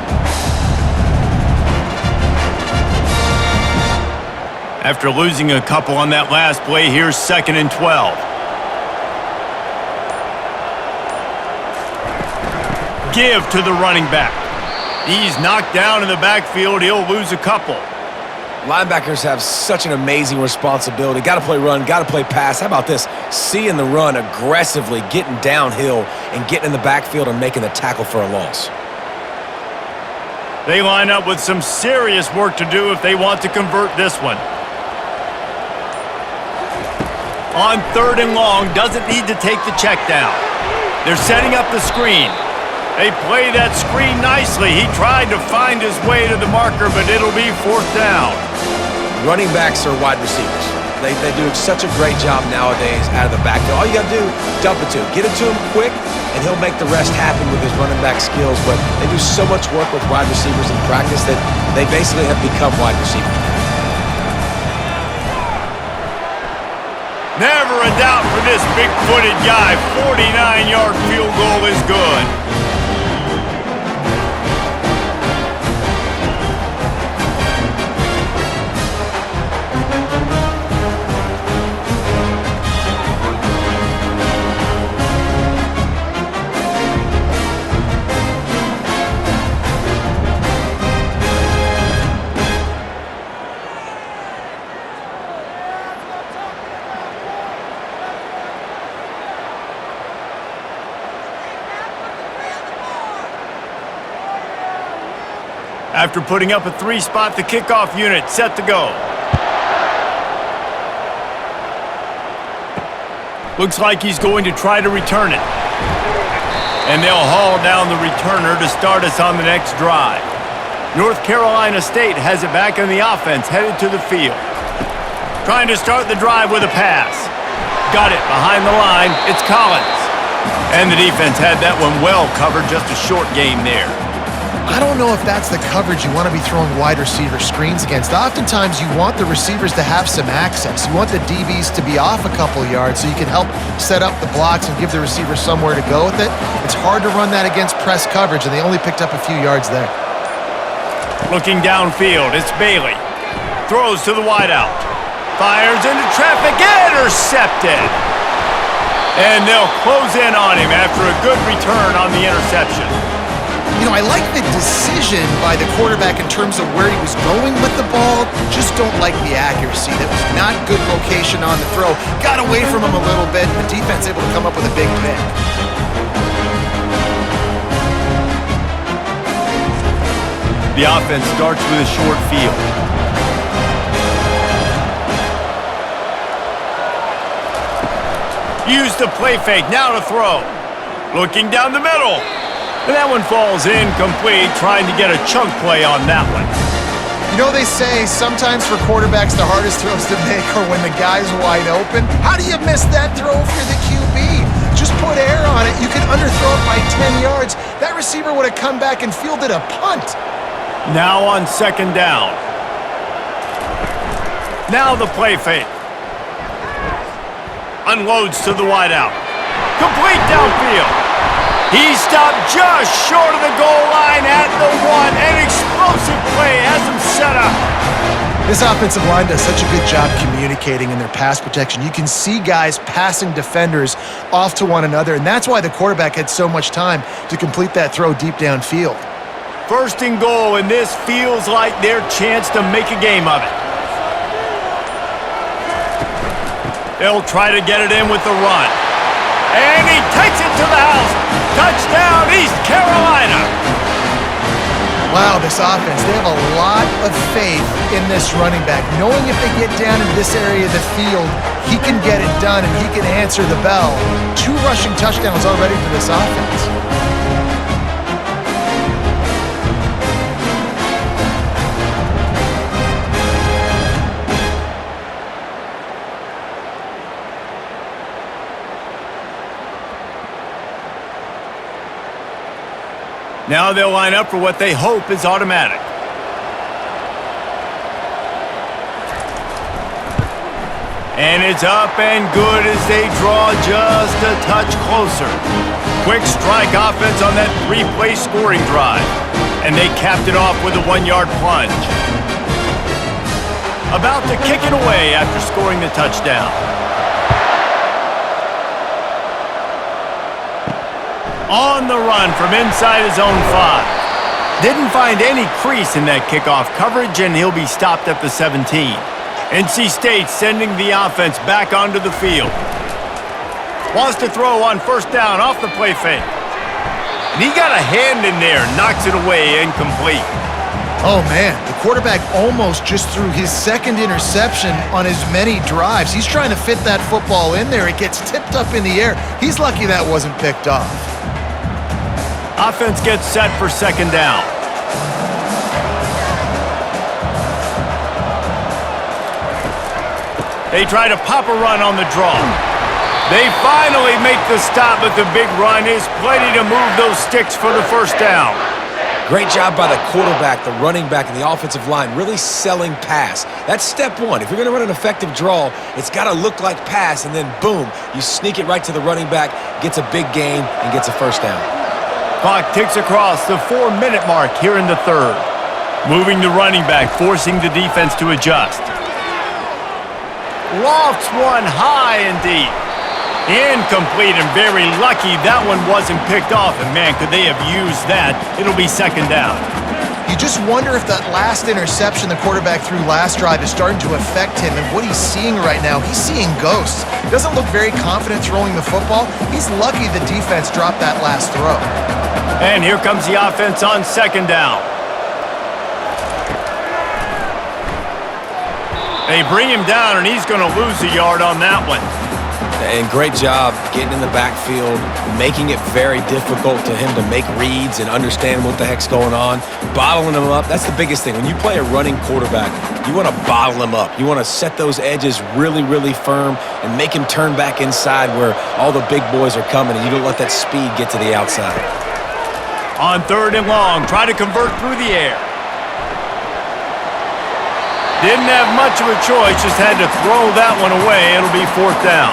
After losing a couple on that last play, here's 2nd and 12. Give to the running back. He's knocked down in the backfield. He'll lose a couple. Linebackers have such an amazing responsibility. Got to play run, got to play pass. How about this? Seeing the run aggressively, getting downhill, and getting in the backfield and making the tackle for a loss. They line up with some serious work to do if they want to convert this one. On 3rd and long, doesn't need to take the check down. They're setting up the screen. They play that screen nicely. He tried to find his way to the marker, but it'll be 4th down. Running backs are wide receivers. They do such a great job nowadays out of the backfield. All you got to do, dump it to him. Get it to him quick, and he'll make the rest happen with his running back skills. But they do so much work with wide receivers in practice that they basically have become wide receivers. Never a doubt for this big-footed guy. 49-yard field goal is good. After putting up a 3-spot, the kickoff unit set to go. Looks like he's going to try to return it. And they'll haul down the returner to start us on the next drive. North Carolina State has it back in the offense, headed to the field. Trying to start the drive with a pass. Got it behind the line. It's Collins. And the defense had that one well covered, just a short gain there. I don't know if that's the coverage you want to be throwing wide receiver screens against. Oftentimes, you want the receivers to have some access. You want the DBs to be off a couple yards so you can help set up the blocks and give the receiver somewhere to go with it. It's hard to run that against press coverage, and they only picked up a few yards there. Looking downfield, it's Bailey. Throws to the wideout. Fires into traffic, intercepted. And they'll close in on him after a good return on the interception. You know, I like the decision by the quarterback in terms of where he was going with the ball. Just don't like the accuracy. That was not good location on the throw. Got away from him a little bit, and the defense able to come up with a big pick. The offense starts with a short field. Use the play fake, now to throw. Looking down the middle. And that one falls incomplete, trying to get a chunk play on that one. You know, they say sometimes for quarterbacks the hardest throws to make are when the guy's wide open. How do you miss that throw if you're the QB? Just put air on it. You can underthrow it by 10 yards. That receiver would have come back and fielded a punt. Now on 2nd down. Now the play fake. Unloads to the wideout. Complete downfield. He stopped just short of the goal line at the 1. An explosive play has him set up. This offensive line does such a good job communicating in their pass protection. You can see guys passing defenders off to one another, and that's why the quarterback had so much time to complete that throw deep downfield. 1st and goal, and this feels like their chance to make a game of it. They'll try to get it in with the run. And he takes it to the house. Touchdown, East Carolina. Wow, this offense, they have a lot of faith in this running back. Knowing if they get down in this area of the field, he can get it done and he can answer the bell. 2 rushing touchdowns already for this offense. Now they'll line up for what they hope is automatic. And it's up and good as they draw just a touch closer. Quick strike offense on that 3-play scoring drive. And they capped it off with a 1-yard plunge. About to kick it away after scoring the touchdown. On the run from inside his own 5. Didn't find any crease in that kickoff coverage, and he'll be stopped at the 17. NC State sending the offense back onto the field. Wants to throw on 1st down off the play fake. And he got a hand in there, knocks it away, incomplete. Oh, man, the quarterback almost just threw his 2nd interception on as many drives. He's trying to fit that football in there. It gets tipped up in the air. He's lucky that wasn't picked off. Offense gets set for second down. They try to pop a run on the draw. They finally make the stop, but the big run is plenty to move those sticks for the first down. Great job by the quarterback, the running back, and the offensive line, really selling pass. That's step one. If you're going to run an effective draw, it's got to look like pass, and then boom, you sneak it right to the running back, gets a big gain, and gets a first down. Clock ticks across the 4-minute mark here in the third. Moving the running back, forcing the defense to adjust. Lofts one high and deep. Incomplete, and very lucky that one wasn't picked off. And man, could they have used that. It'll be second down. You just wonder if that last interception the quarterback threw last drive is starting to affect him and what he's seeing right now. He's seeing ghosts. Doesn't look very confident throwing the football. He's lucky the defense dropped that last throw. And here comes the offense on second down. They bring him down, and he's going to lose a yard on that one. And great job getting in the backfield, making it very difficult to him to make reads and understand what the heck's going on. Bottling him up, that's the biggest thing. When you play a running quarterback, you want to bottle him up. You want to set those edges really, really firm and make him turn back inside where all the big boys are coming, and you don't let that speed get to the outside. On third and long, try to convert through the air. Didn't have much of a choice, just had to throw that one away. It'll be fourth down.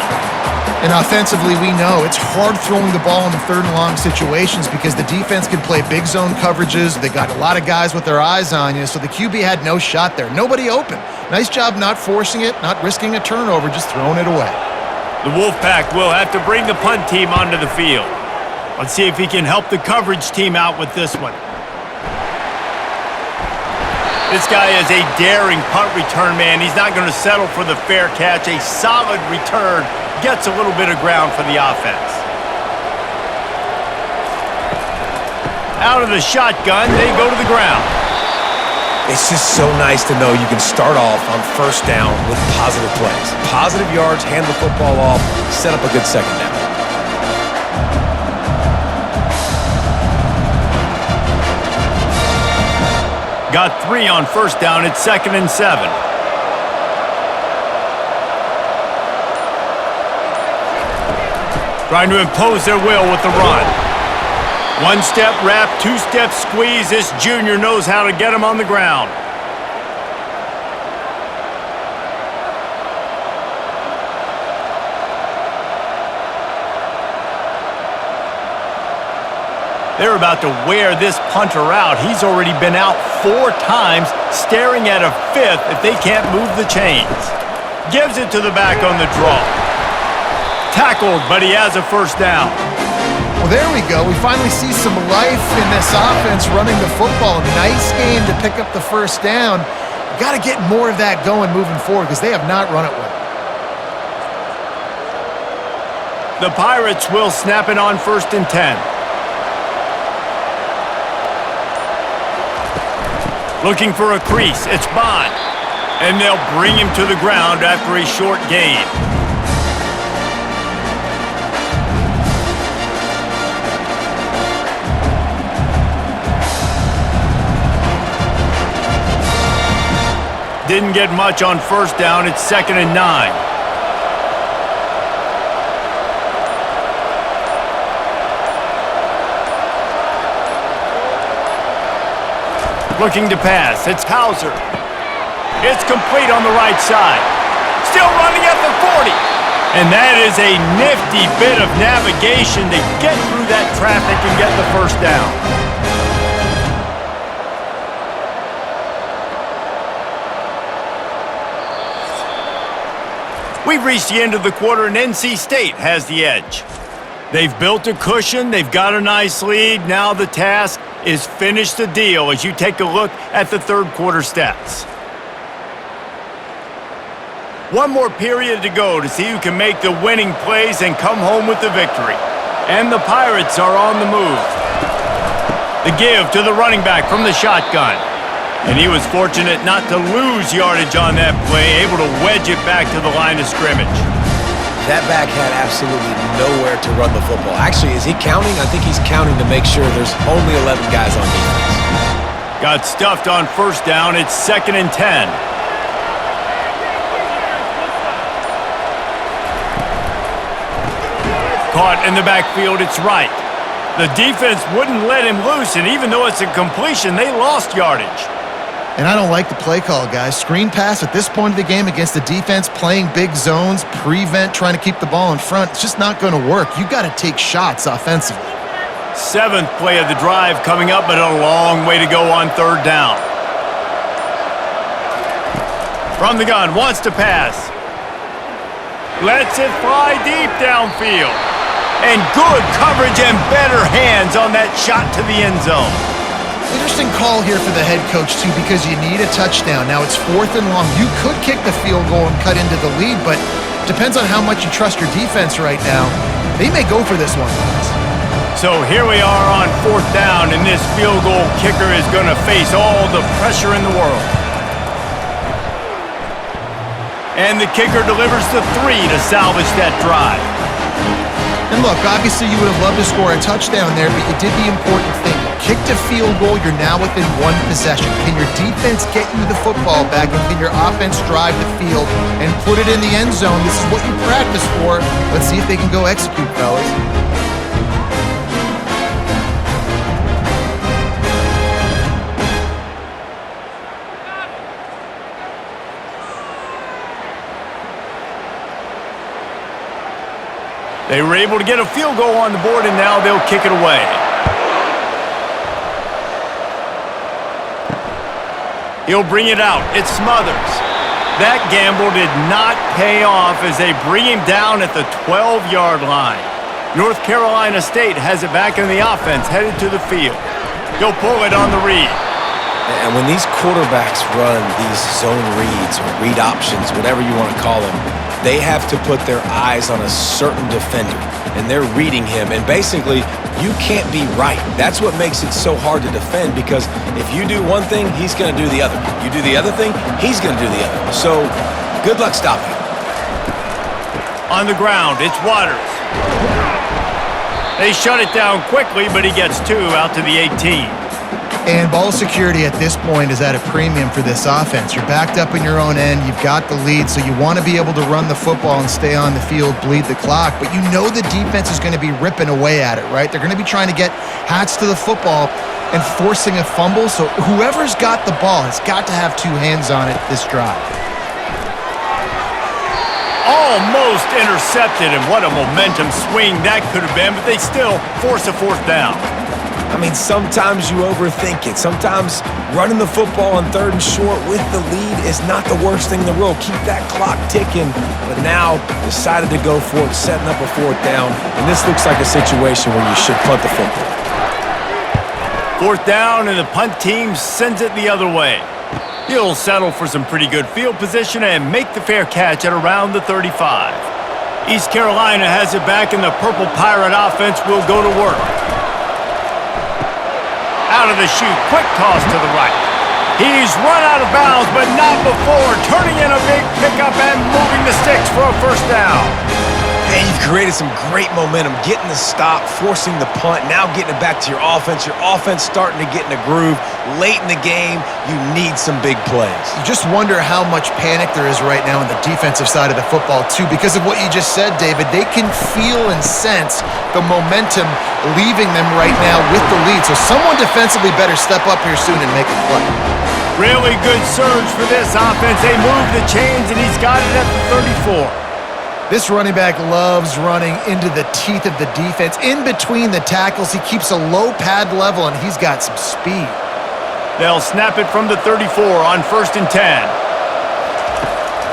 And offensively, we know it's hard throwing the ball in the third and long situations because the defense can play big zone coverages. They got a lot of guys with their eyes on you, so the QB had no shot there. Nobody open. Nice job not forcing it, not risking a turnover, just throwing it away. The WolfPack will have to bring the punt team onto the field. Let's see if he can help the coverage team out with this one. This guy is a daring punt return man. He's not going to settle for the fair catch. A solid return gets a little bit of ground for the offense. Out of the shotgun, they go to the ground. It's just so nice to know you can start off on first down with positive plays. Positive yards, hand the football off, set up a good second down. Got 3 on first down. It's 2nd and 7. Trying to impose their will with the run. One-step wrap, two-step squeeze. This junior knows how to get him on the ground. They're about to wear this punter out. He's already been out 4 times, staring at a 5th if they can't move the chains. Gives it to the back on the draw. Tackled, but he has a first down. Well, there we go. We finally see some life in this offense running the football. Nice game to pick up the first down. Got to get more of that going moving forward because they have not run it well. The Pirates will snap it on 1st and 10. Looking for a crease, it's Bond. And they'll bring him to the ground after a short gain. Didn't get much on first down, it's 2nd and 9. Looking to pass. It's Hauser. It's complete on the right side. Still running at the 40. And that is a nifty bit of navigation to get through that traffic and get the first down. We've reached the end of the quarter, and NC State has the edge. They've built a cushion. They've got a nice lead. Now the task is finish the deal as you take a look at the third quarter stats. One more period to go to see who can make the winning plays and come home with the victory. And the Pirates are on the move. The give to the running back from the shotgun. And he was fortunate not to lose yardage on that play, able to wedge it back to the line of scrimmage. That back had absolutely nowhere to run the football. Actually, is he counting? I think he's counting to make sure there's only 11 guys on defense. Got stuffed on first down. It's 2nd and 10. Caught in the backfield, it's right. The defense wouldn't let him loose, and even though it's a completion, they lost yardage. And I don't like the play call, guys. Screen pass at this point of the game against the defense, playing big zones, prevent, trying to keep the ball in front. It's just not going to work. You got to take shots offensively. 7th play of the drive coming up, but a long way to go on 3rd down. From the gun, wants to pass. Lets it fly deep downfield. And good coverage and better hands on that shot to the end zone. Interesting call here for the head coach, too, because you need a touchdown. Now it's 4th and long. You could kick the field goal and cut into the lead, but depends on how much you trust your defense right now. They may go for this one, guys. So here we are on 4th down, and this field goal kicker is going to face all the pressure in the world. And the kicker delivers the 3 to salvage that drive. And look, obviously you would have loved to score a touchdown there, but you did the important thing. Kicked a field goal, you're now within 1 possession. Can your defense get you the football back, and can your offense drive the field and put it in the end zone? This is what you practice for. Let's see if they can go execute, fellas. They were able to get a field goal on the board, and now they'll kick it away. He'll bring it out. It smothers. That gamble did not pay off as they bring him down at the 12-yard line. North Carolina State has it back in the offense, headed to the field. He'll pull it on the read. And when these quarterbacks run these zone reads or read options, whatever you want to call them, they have to put their eyes on a certain defender, and they're reading him. And basically, you can't be right. That's what makes it so hard to defend, because if you do one thing, he's going to do the other. You do the other thing, he's going to do the other. So, good luck stopping him. On the ground, it's Waters. They shut it down quickly, but he gets 2 out to the 18. And ball security at this point is at a premium for this offense. You're backed up in your own end. You've got the lead, so you want to be able to run the football and stay on the field, bleed the clock. But you know the defense is going to be ripping away at it, right? They're going to be trying to get hats to the football and forcing a fumble. So whoever's got the ball has got to have 2 hands on it this drive. Almost intercepted, and what a momentum swing that could have been, but they still force a 4th down. I mean, sometimes you overthink it. Sometimes running the football on 3rd and short with the lead is not the worst thing in the world. Keep that clock ticking. But now decided to go for it, setting up a 4th down. And this looks like a situation where you should punt the football. 4th down, and the punt team sends it the other way. He'll settle for some pretty good field position and make the fair catch at around the 35. East Carolina has it back, and the Purple Pirate offense will go to work. Out of the chute, quick toss to the right. He's run out of bounds, but not before turning in a big pickup and moving the sticks for a 1st down. And you've created some great momentum, getting the stop, forcing the punt, now getting it back to your offense. Your offense starting to get in a groove. Late in the game, you need some big plays. You just wonder how much panic there is right now on the defensive side of the football, too, because of what you just said, David. They can feel and sense the momentum leaving them right now with the lead. So someone defensively better step up here soon and make a play. Really good surge for this offense. They move the chains, and he's got it at the 34. This running back loves running into the teeth of the defense. In between the tackles, he keeps a low pad level, and he's got some speed. They'll snap it from the 34 on 1st and 10.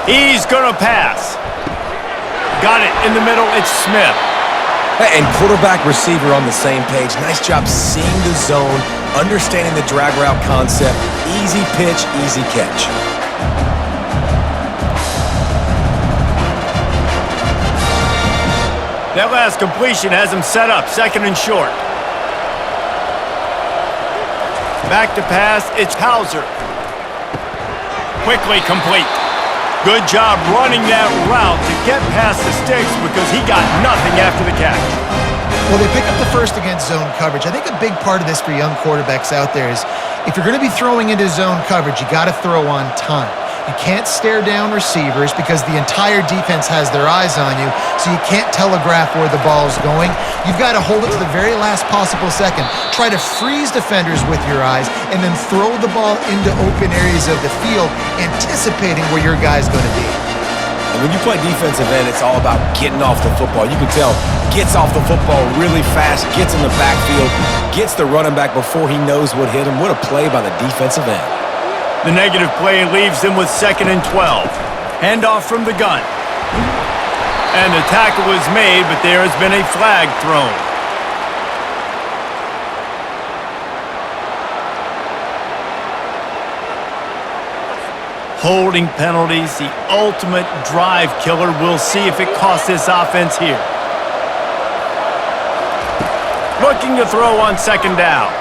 He's going to pass. Got it in the middle. It's Smith. And quarterback receiver on the same page. Nice job seeing the zone, understanding the drag route concept. Easy pitch, easy catch. That last completion has him set up, 2nd and short. Back to pass, it's Hauser. Quickly complete. Good job running that route to get past the sticks because he got nothing after the catch. Well, they pick up the first against zone coverage. I think a big part of this for young quarterbacks out there is if you're going to be throwing into zone coverage, you got to throw on time. You can't stare down receivers because the entire defense has their eyes on you, so you can't telegraph where the ball is going. You've got to hold it to the very last possible second. Try to freeze defenders with your eyes and then throw the ball into open areas of the field, anticipating where your guy's going to be. And when you play defensive end, it's all about getting off the football. You can tell, gets off the football really fast, gets in the backfield, gets the running back before he knows what hit him. What a play by the defensive end. The negative play leaves them with 2nd and 12. Handoff from the gun. And the tackle was made, but there has been a flag thrown. Holding penalties, the ultimate drive killer. We'll see if it costs this offense here. Looking to throw on 2nd down.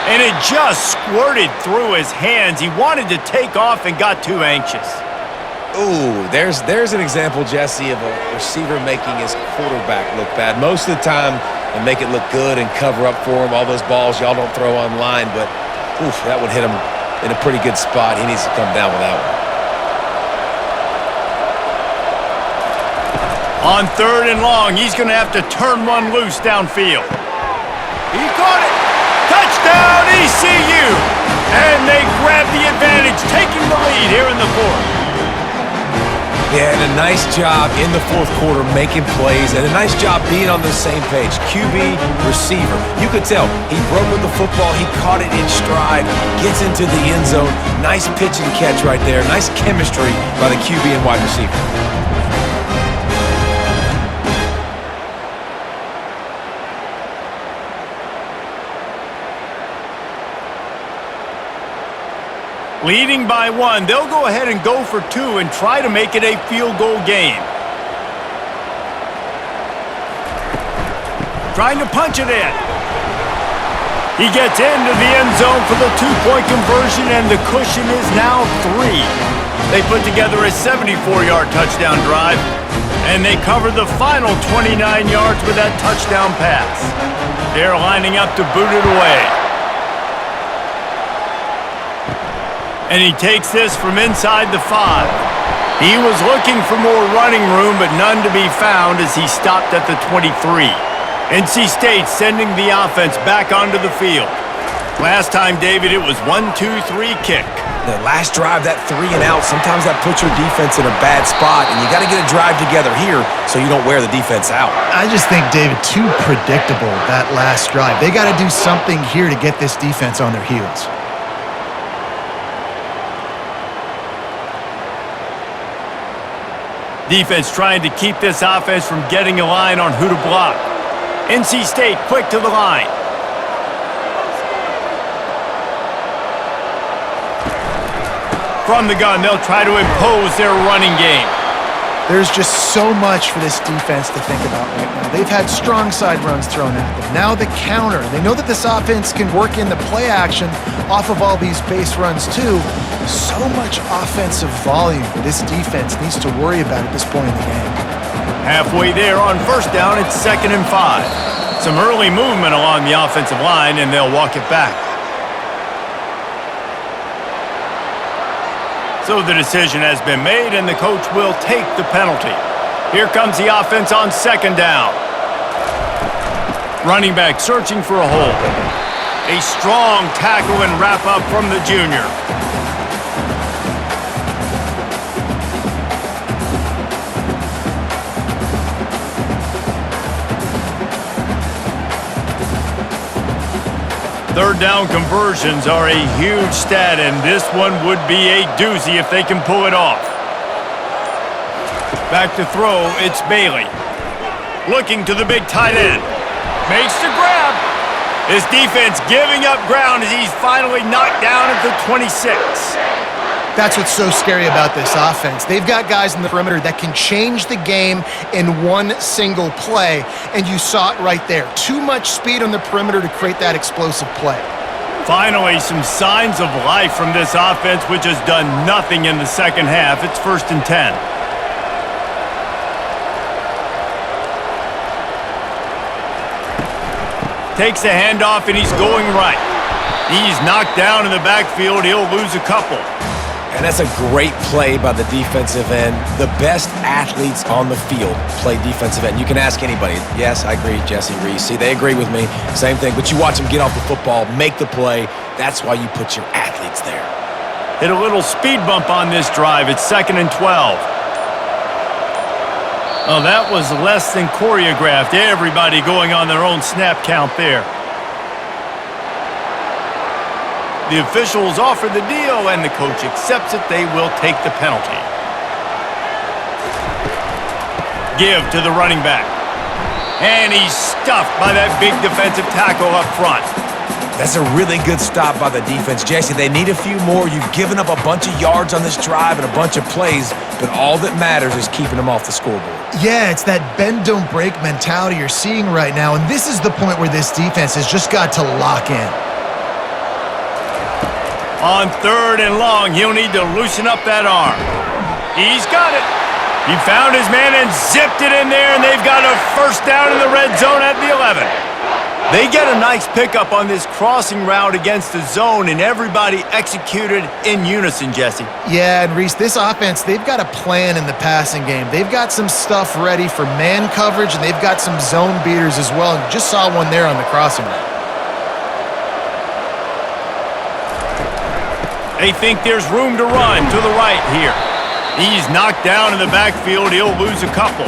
And it just squirted through his hands. He wanted to take off and got too anxious. Ooh, there's an example, Jesse, of a receiver making his quarterback look bad. Most of the time, they make it look good and cover up for him. All those balls y'all don't throw on line, but oof, that would hit him in a pretty good spot. He needs to come down with that On one. 3rd and long, he's going to have to turn one loose downfield. He caught it. Touchdown, ECU! And they grab the advantage, taking the lead here in the 4th. Yeah, and a nice job in the 4th quarter making plays, and a nice job being on the same page. QB, receiver. You could tell he broke with the football. He caught it in stride, gets into the end zone. Nice pitch and catch right there. Nice chemistry by the QB and wide receiver. Leading by 1, they'll go ahead and go for 2 and try to make it a field goal game. Trying to punch it in. He gets into the end zone for the 2-point conversion, and the cushion is now 3. They put together a 74-yard touchdown drive, and they cover the final 29 yards with that touchdown pass. They're lining up to boot it away. And he takes this from inside the 5. He was looking for more running room, but none to be found as he stopped at the 23. NC State sending the offense back onto the field. Last time, David, it was 1-2-3 kick. The last drive, that 3 and out, sometimes that puts your defense in a bad spot, and you got to get a drive together here so you don't wear the defense out. I just think, David, too predictable, that last drive. They got to do something here to get this defense on their heels. Defense trying to keep this offense from getting a line on who to block. NC State quick to the line. From the gun, they'll try to impose their running game. There's just so much for this defense to think about right now. They've had strong side runs thrown at them. Now the counter. They know that this offense can work in the play action off of all these base runs too. So much offensive volume this defense needs to worry about at this point in the game. Halfway there on 1st down, it's 2nd and 5. Some early movement along the offensive line, and they'll walk it back. So the decision has been made, and the coach will take the penalty. Here comes the offense on 2nd down. Running back searching for a hole. A strong tackle and wrap up from the junior. Third down conversions are a huge stat, and this one would be a doozy if they can pull it off. Back to throw, it's Bailey. Looking to the big tight end. Makes the grab. His defense giving up ground as he's finally knocked down at the 26. That's what's so scary about this offense. They've got guys in the perimeter that can change the game in one single play, and you saw it right there. Too much speed on the perimeter to create that explosive play. Finally, some signs of life from this offense, which has done nothing in the second half. It's 1st and 10. Takes a handoff, and he's going right. He's knocked down in the backfield. He'll lose a couple. And that's a great play by the defensive end. The best athletes on the field play defensive end. You can ask anybody. Yes, I agree, Jesse Reese. See, they agree with me. Same thing. But you watch them get off the football, make the play. That's why you put your athletes there. Hit a little speed bump on this drive. It's 2nd and 12. Oh, that was less than choreographed. Everybody going on their own snap count there. The officials offer the deal, and the coach accepts it. They will take the penalty. Give to the running back. And he's stuffed by that big defensive tackle up front. That's a really good stop by the defense. Jesse, they need a few more. You've given up a bunch of yards on this drive and a bunch of plays, but all that matters is keeping them off the scoreboard. Yeah, it's that bend, don't break mentality you're seeing right now, and this is the point where this defense has just got to lock in. On 3rd and long, he'll need to loosen up that arm. He's got it. He found his man and zipped it in there, and they've got a 1st down in the red zone at the 11. They get a nice pickup on this crossing route against the zone, and everybody executed in unison, Jesse. Yeah, and Reese, this offense, they've got a plan in the passing game. They've got some stuff ready for man coverage, and they've got some zone beaters as well. And just saw one there on the crossing route. They think there's room to run to the right here. He's knocked down in the backfield. He'll lose a couple.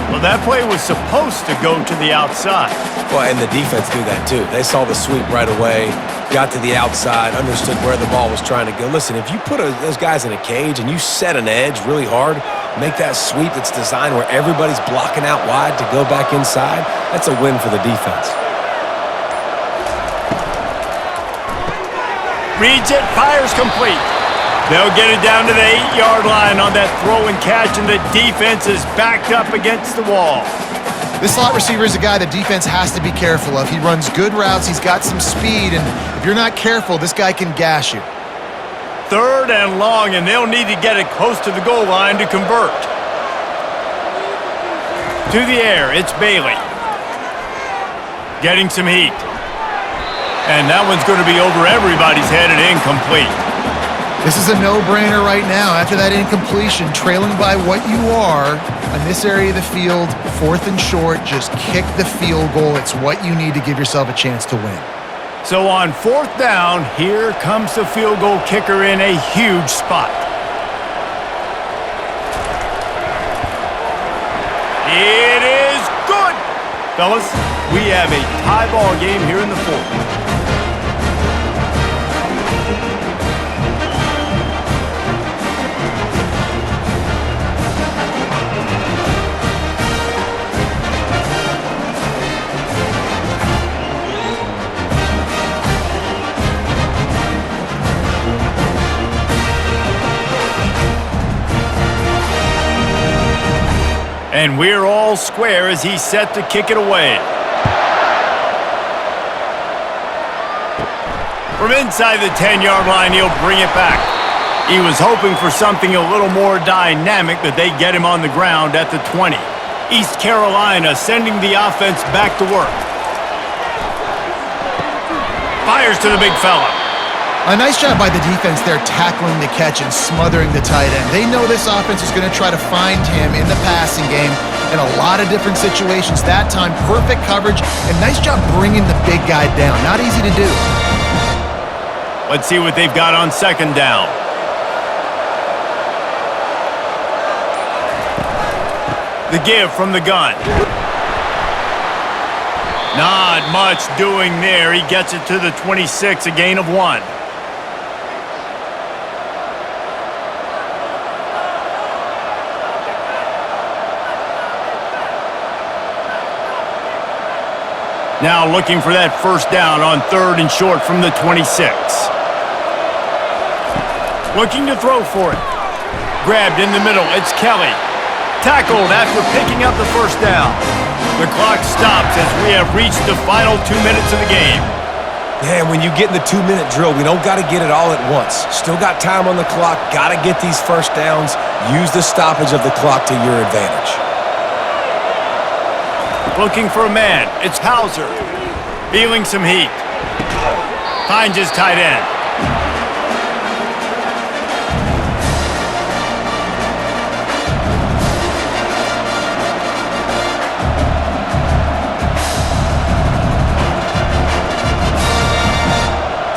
Well, that play was supposed to go to the outside. Well, and the defense knew that too. They saw the sweep right away, got to the outside, understood where the ball was trying to go. Listen, if you put those guys in a cage and you set an edge really hard, make that sweep that's designed where everybody's blocking out wide to go back inside, that's a win for the defense. Reads it, fires complete. They'll get it down to the 8-yard line on that throw and catch, and the defense is backed up against the wall. This slot receiver is a guy the defense has to be careful of. He runs good routes, he's got some speed, and if you're not careful, this guy can gash you. 3rd and long, and they'll need to get it close to the goal line to convert. To the air, it's Bailey. Getting some heat. And that one's going to be over everybody's head and incomplete. This is a no-brainer right now. After that incompletion, trailing by what you are on this area of the field, 4th and short, just kick the field goal. It's what you need to give yourself a chance to win. So on 4th down, here comes the field goal kicker in a huge spot. It is good! Fellas, we have a tie ball game here in the 4th. And we're all square as he's set to kick it away. From inside the 10-yard line, he'll bring it back. He was hoping for something a little more dynamic, but they get him on the ground at the 20. East Carolina sending the offense back to work. Fires to the big fella. A nice job by the defense there tackling the catch and smothering the tight end. They know this offense is going to try to find him in the passing game in a lot of different situations. That time, perfect coverage, and nice job bringing the big guy down. Not easy to do. Let's see what they've got on 2nd down. The give from the gun. Not much doing there. He gets it to the 26, a gain of 1. Now looking for that 1st down on 3rd and short from the 26. Looking to throw for it. Grabbed in the middle, it's Kelly. Tackled after picking up the 1st down. The clock stops as we have reached the final 2 minutes of the game. Yeah, when you get in the 2-minute drill, we don't got to get it all at once. Still got time on the clock, got to get these first downs. Use the stoppage of the clock to your advantage. Looking for a man. It's Hauser. Feeling some heat. Finds his tight end.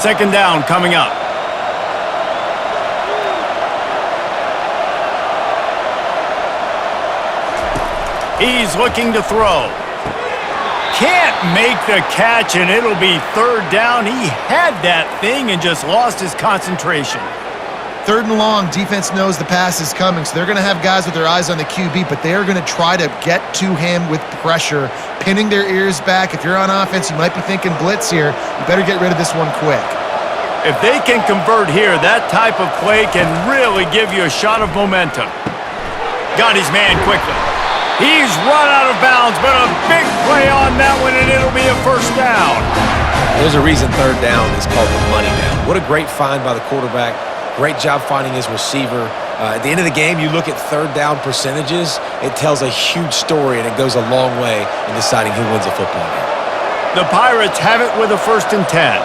Second down coming up. He's looking to throw. Can't make the catch, and it'll be third down. He had that thing and just lost his concentration. Third and long, defense knows the pass is coming, so they're going to have guys with their eyes on the QB, but they are going to try to get to him with pressure, pinning their ears back. If you're on offense, you might be thinking blitz here. You better get rid of this one quick. If they can convert here, that type of play can really give you a shot of momentum. Got his man quickly. He's run out of bounds, but a big play on that one, and it'll be a first down. There's a reason third down is called the money down. What a great find by the quarterback. Great job finding his receiver. At the end of the game, you look at third down percentages, it tells a huge story, and it goes a long way in deciding who wins a football game. The Pirates have it with a 1st and 10.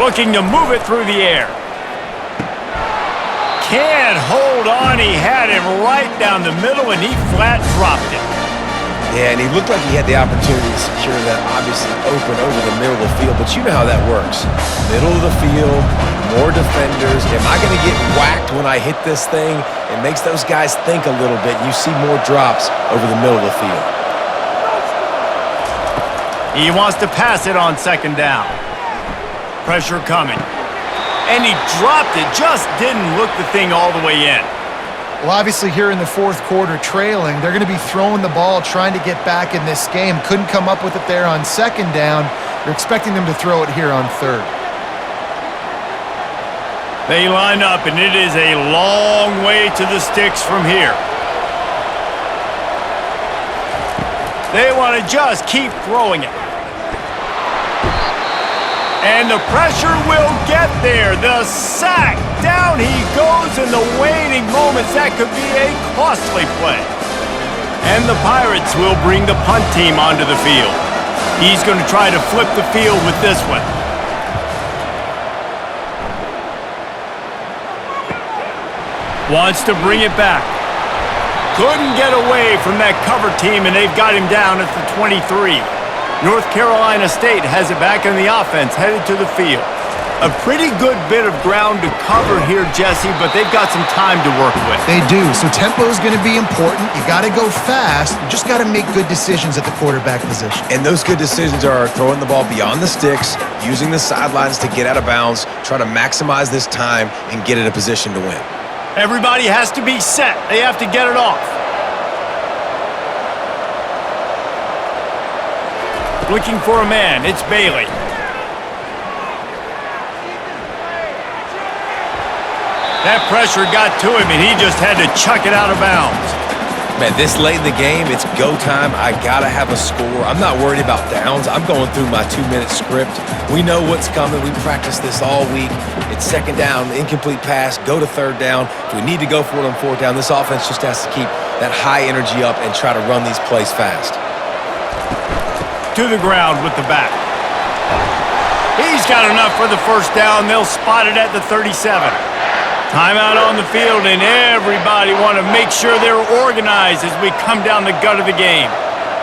Looking to move it through the air. Can't hold on. He had him right down the middle, and he flat dropped it. Yeah, and he looked like he had the opportunity to secure that, obviously open over the middle of the field, but you know how that works. Middle of the field, more defenders. Am I going to get whacked when I hit this thing? It makes those guys think a little bit. You see more drops over the middle of the field. He wants to pass it on second down. Pressure coming. And he dropped it, just didn't look the thing all the way in. Well, obviously here in the fourth quarter trailing, they're going to be throwing the ball, trying to get back in this game. Couldn't come up with it there on second down. You're expecting them to throw it here on third. They line up, and it is a long way to the sticks from here. They want to just keep throwing it. And the pressure will get there. The sack. Down he goes in the waning moments. That could be a costly play. And the Pirates will bring the punt team onto the field. He's going to try to flip the field with this one. Wants to bring it back. Couldn't get away from that cover team, and they've got him down at the 23. North Carolina State has it back in the offense, headed to the field. A pretty good bit of ground to cover here, Jesse, but they've got some time to work with. They do, so tempo is going to be important. You got to go fast. You just got to make good decisions at the quarterback position. And those good decisions are throwing the ball beyond the sticks, using the sidelines to get out of bounds, try to maximize this time, and get in a position to win. Everybody has to be set. They have to get it off. Looking for a man. It's Bailey. That pressure got to him, and he just had to chuck it out of bounds. Man, this late in the game, it's go time. I got to have a score. I'm not worried about downs. I'm going through my 2-minute script. We know what's coming. We practiced this all week. It's second down, incomplete pass, go to third down. If we need to go for it on fourth down, this offense just has to keep that high energy up and try to run these plays fast. To the ground with the back. He's got enough for the first down. They'll spot it at the 37. Timeout on the field, and everybody want to make sure they're organized as we come down the gut of the game.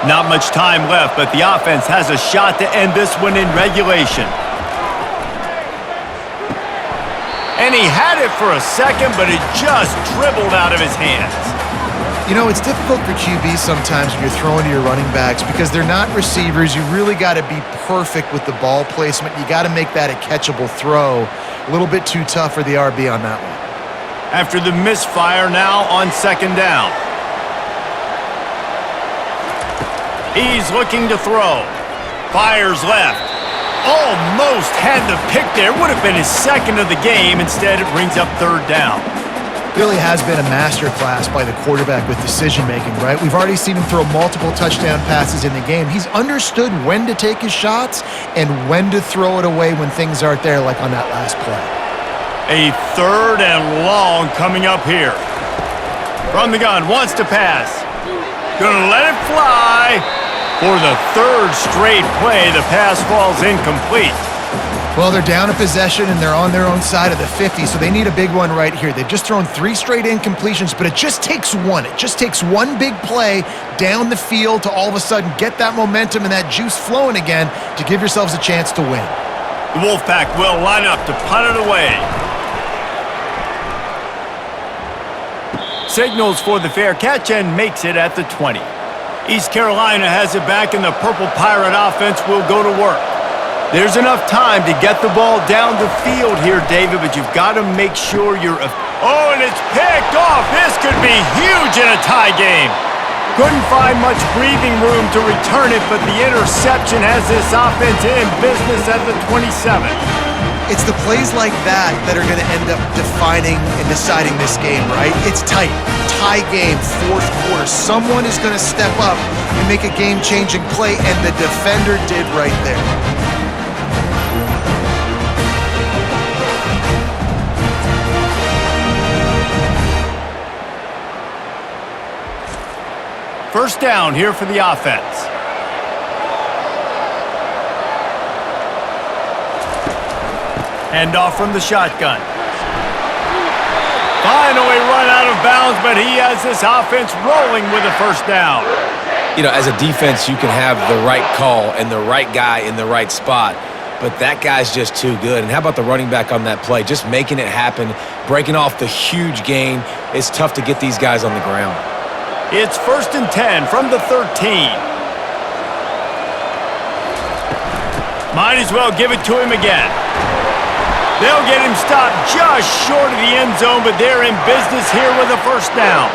Not much time left, but the offense has a shot to end this one in regulation. And he had it for a second, but it just dribbled out of his hands. You know, it's difficult for QBs sometimes when you're throwing to your running backs because they're not receivers. You really got to be perfect with the ball placement. You got to make that a catchable throw. A little bit too tough for the RB on that one. After the misfire, now on second down. He's looking to throw. Fires left. Almost had the pick there. Would have been his second of the game. Instead, it brings up third down. Really has been a masterclass by the quarterback with decision-making, right? We've already seen him throw multiple touchdown passes in the game. He's understood when to take his shots and when to throw it away when things aren't there, like on that last play. A 3rd and long coming up here. From the gun, wants to pass. Gonna let it fly. For the 3rd straight play, the pass falls incomplete. Well, they're down a possession and they're on their own side of the 50, so they need a big one right here. They've just thrown 3 straight incompletions, but it just takes one. It just takes one big play down the field to all of a sudden get that momentum and that juice flowing again to give yourselves a chance to win. The Wolfpack will line up to punt it away. Signals for the fair catch and makes it at the 20. East Carolina has it back and the Purple Pirate offense will go to work. There's enough time to get the ball down the field here, David, but you've got to make sure you're... Oh, and it's picked off! This could be huge in a tie game! Couldn't find much breathing room to return it, but the interception has this offense in business at the 27. It's the plays like that that are going to end up defining and deciding this game, right? It's tight. Tie game, 4th quarter. Someone is going to step up and make a game-changing play, and the defender did right there. First down here for the offense. Handoff from the shotgun. Finally run out of bounds, but he has this offense rolling with a first down. You know, as a defense, you can have the right call and the right guy in the right spot, but that guy's just too good. And how about the running back on that play? Just making it happen, breaking off the huge gain. It's tough to get these guys on the ground. It's 1st and 10 from the 13. Might as well give it to him again. They'll get him stopped just short of the end zone, but they're in business here with a first down.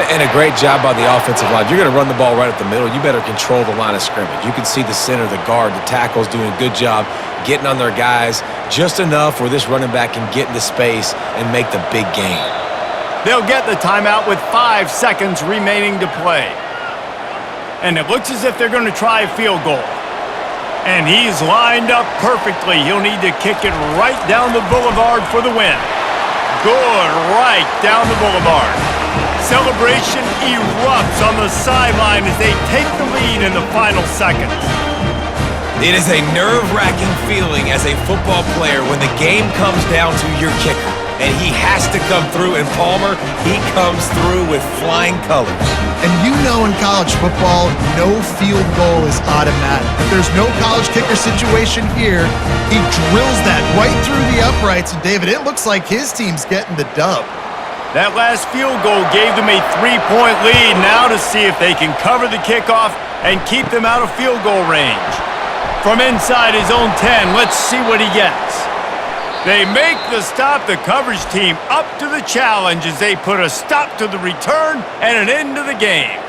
And a great job by the offensive line. If you're going to run the ball right at the middle, you better control the line of scrimmage. You can see the center, the guard, the tackle's doing a good job getting on their guys just enough where this running back can get into space and make the big gain. They'll get the timeout with 5 seconds remaining to play. And it looks as if they're going to try a field goal. And he's lined up perfectly. He'll need to kick it right down the boulevard for the win. Good, right down the boulevard. Celebration erupts on the sideline as they take the lead in the final seconds. It is a nerve-wracking feeling as a football player when the game comes down to your kicker. And he has to come through, and Palmer, he comes through with flying colors. And you know in college football, no field goal is automatic. If there's no college kicker situation here, he drills that right through the uprights. And David, it looks like his team's getting the dub. That last field goal gave them a 3-point lead. Now to see if they can cover the kickoff and keep them out of field goal range. From inside his own 10, let's see what he gets. They make the stop, the coverage team up to the challenge as they put a stop to the return and an end to the game.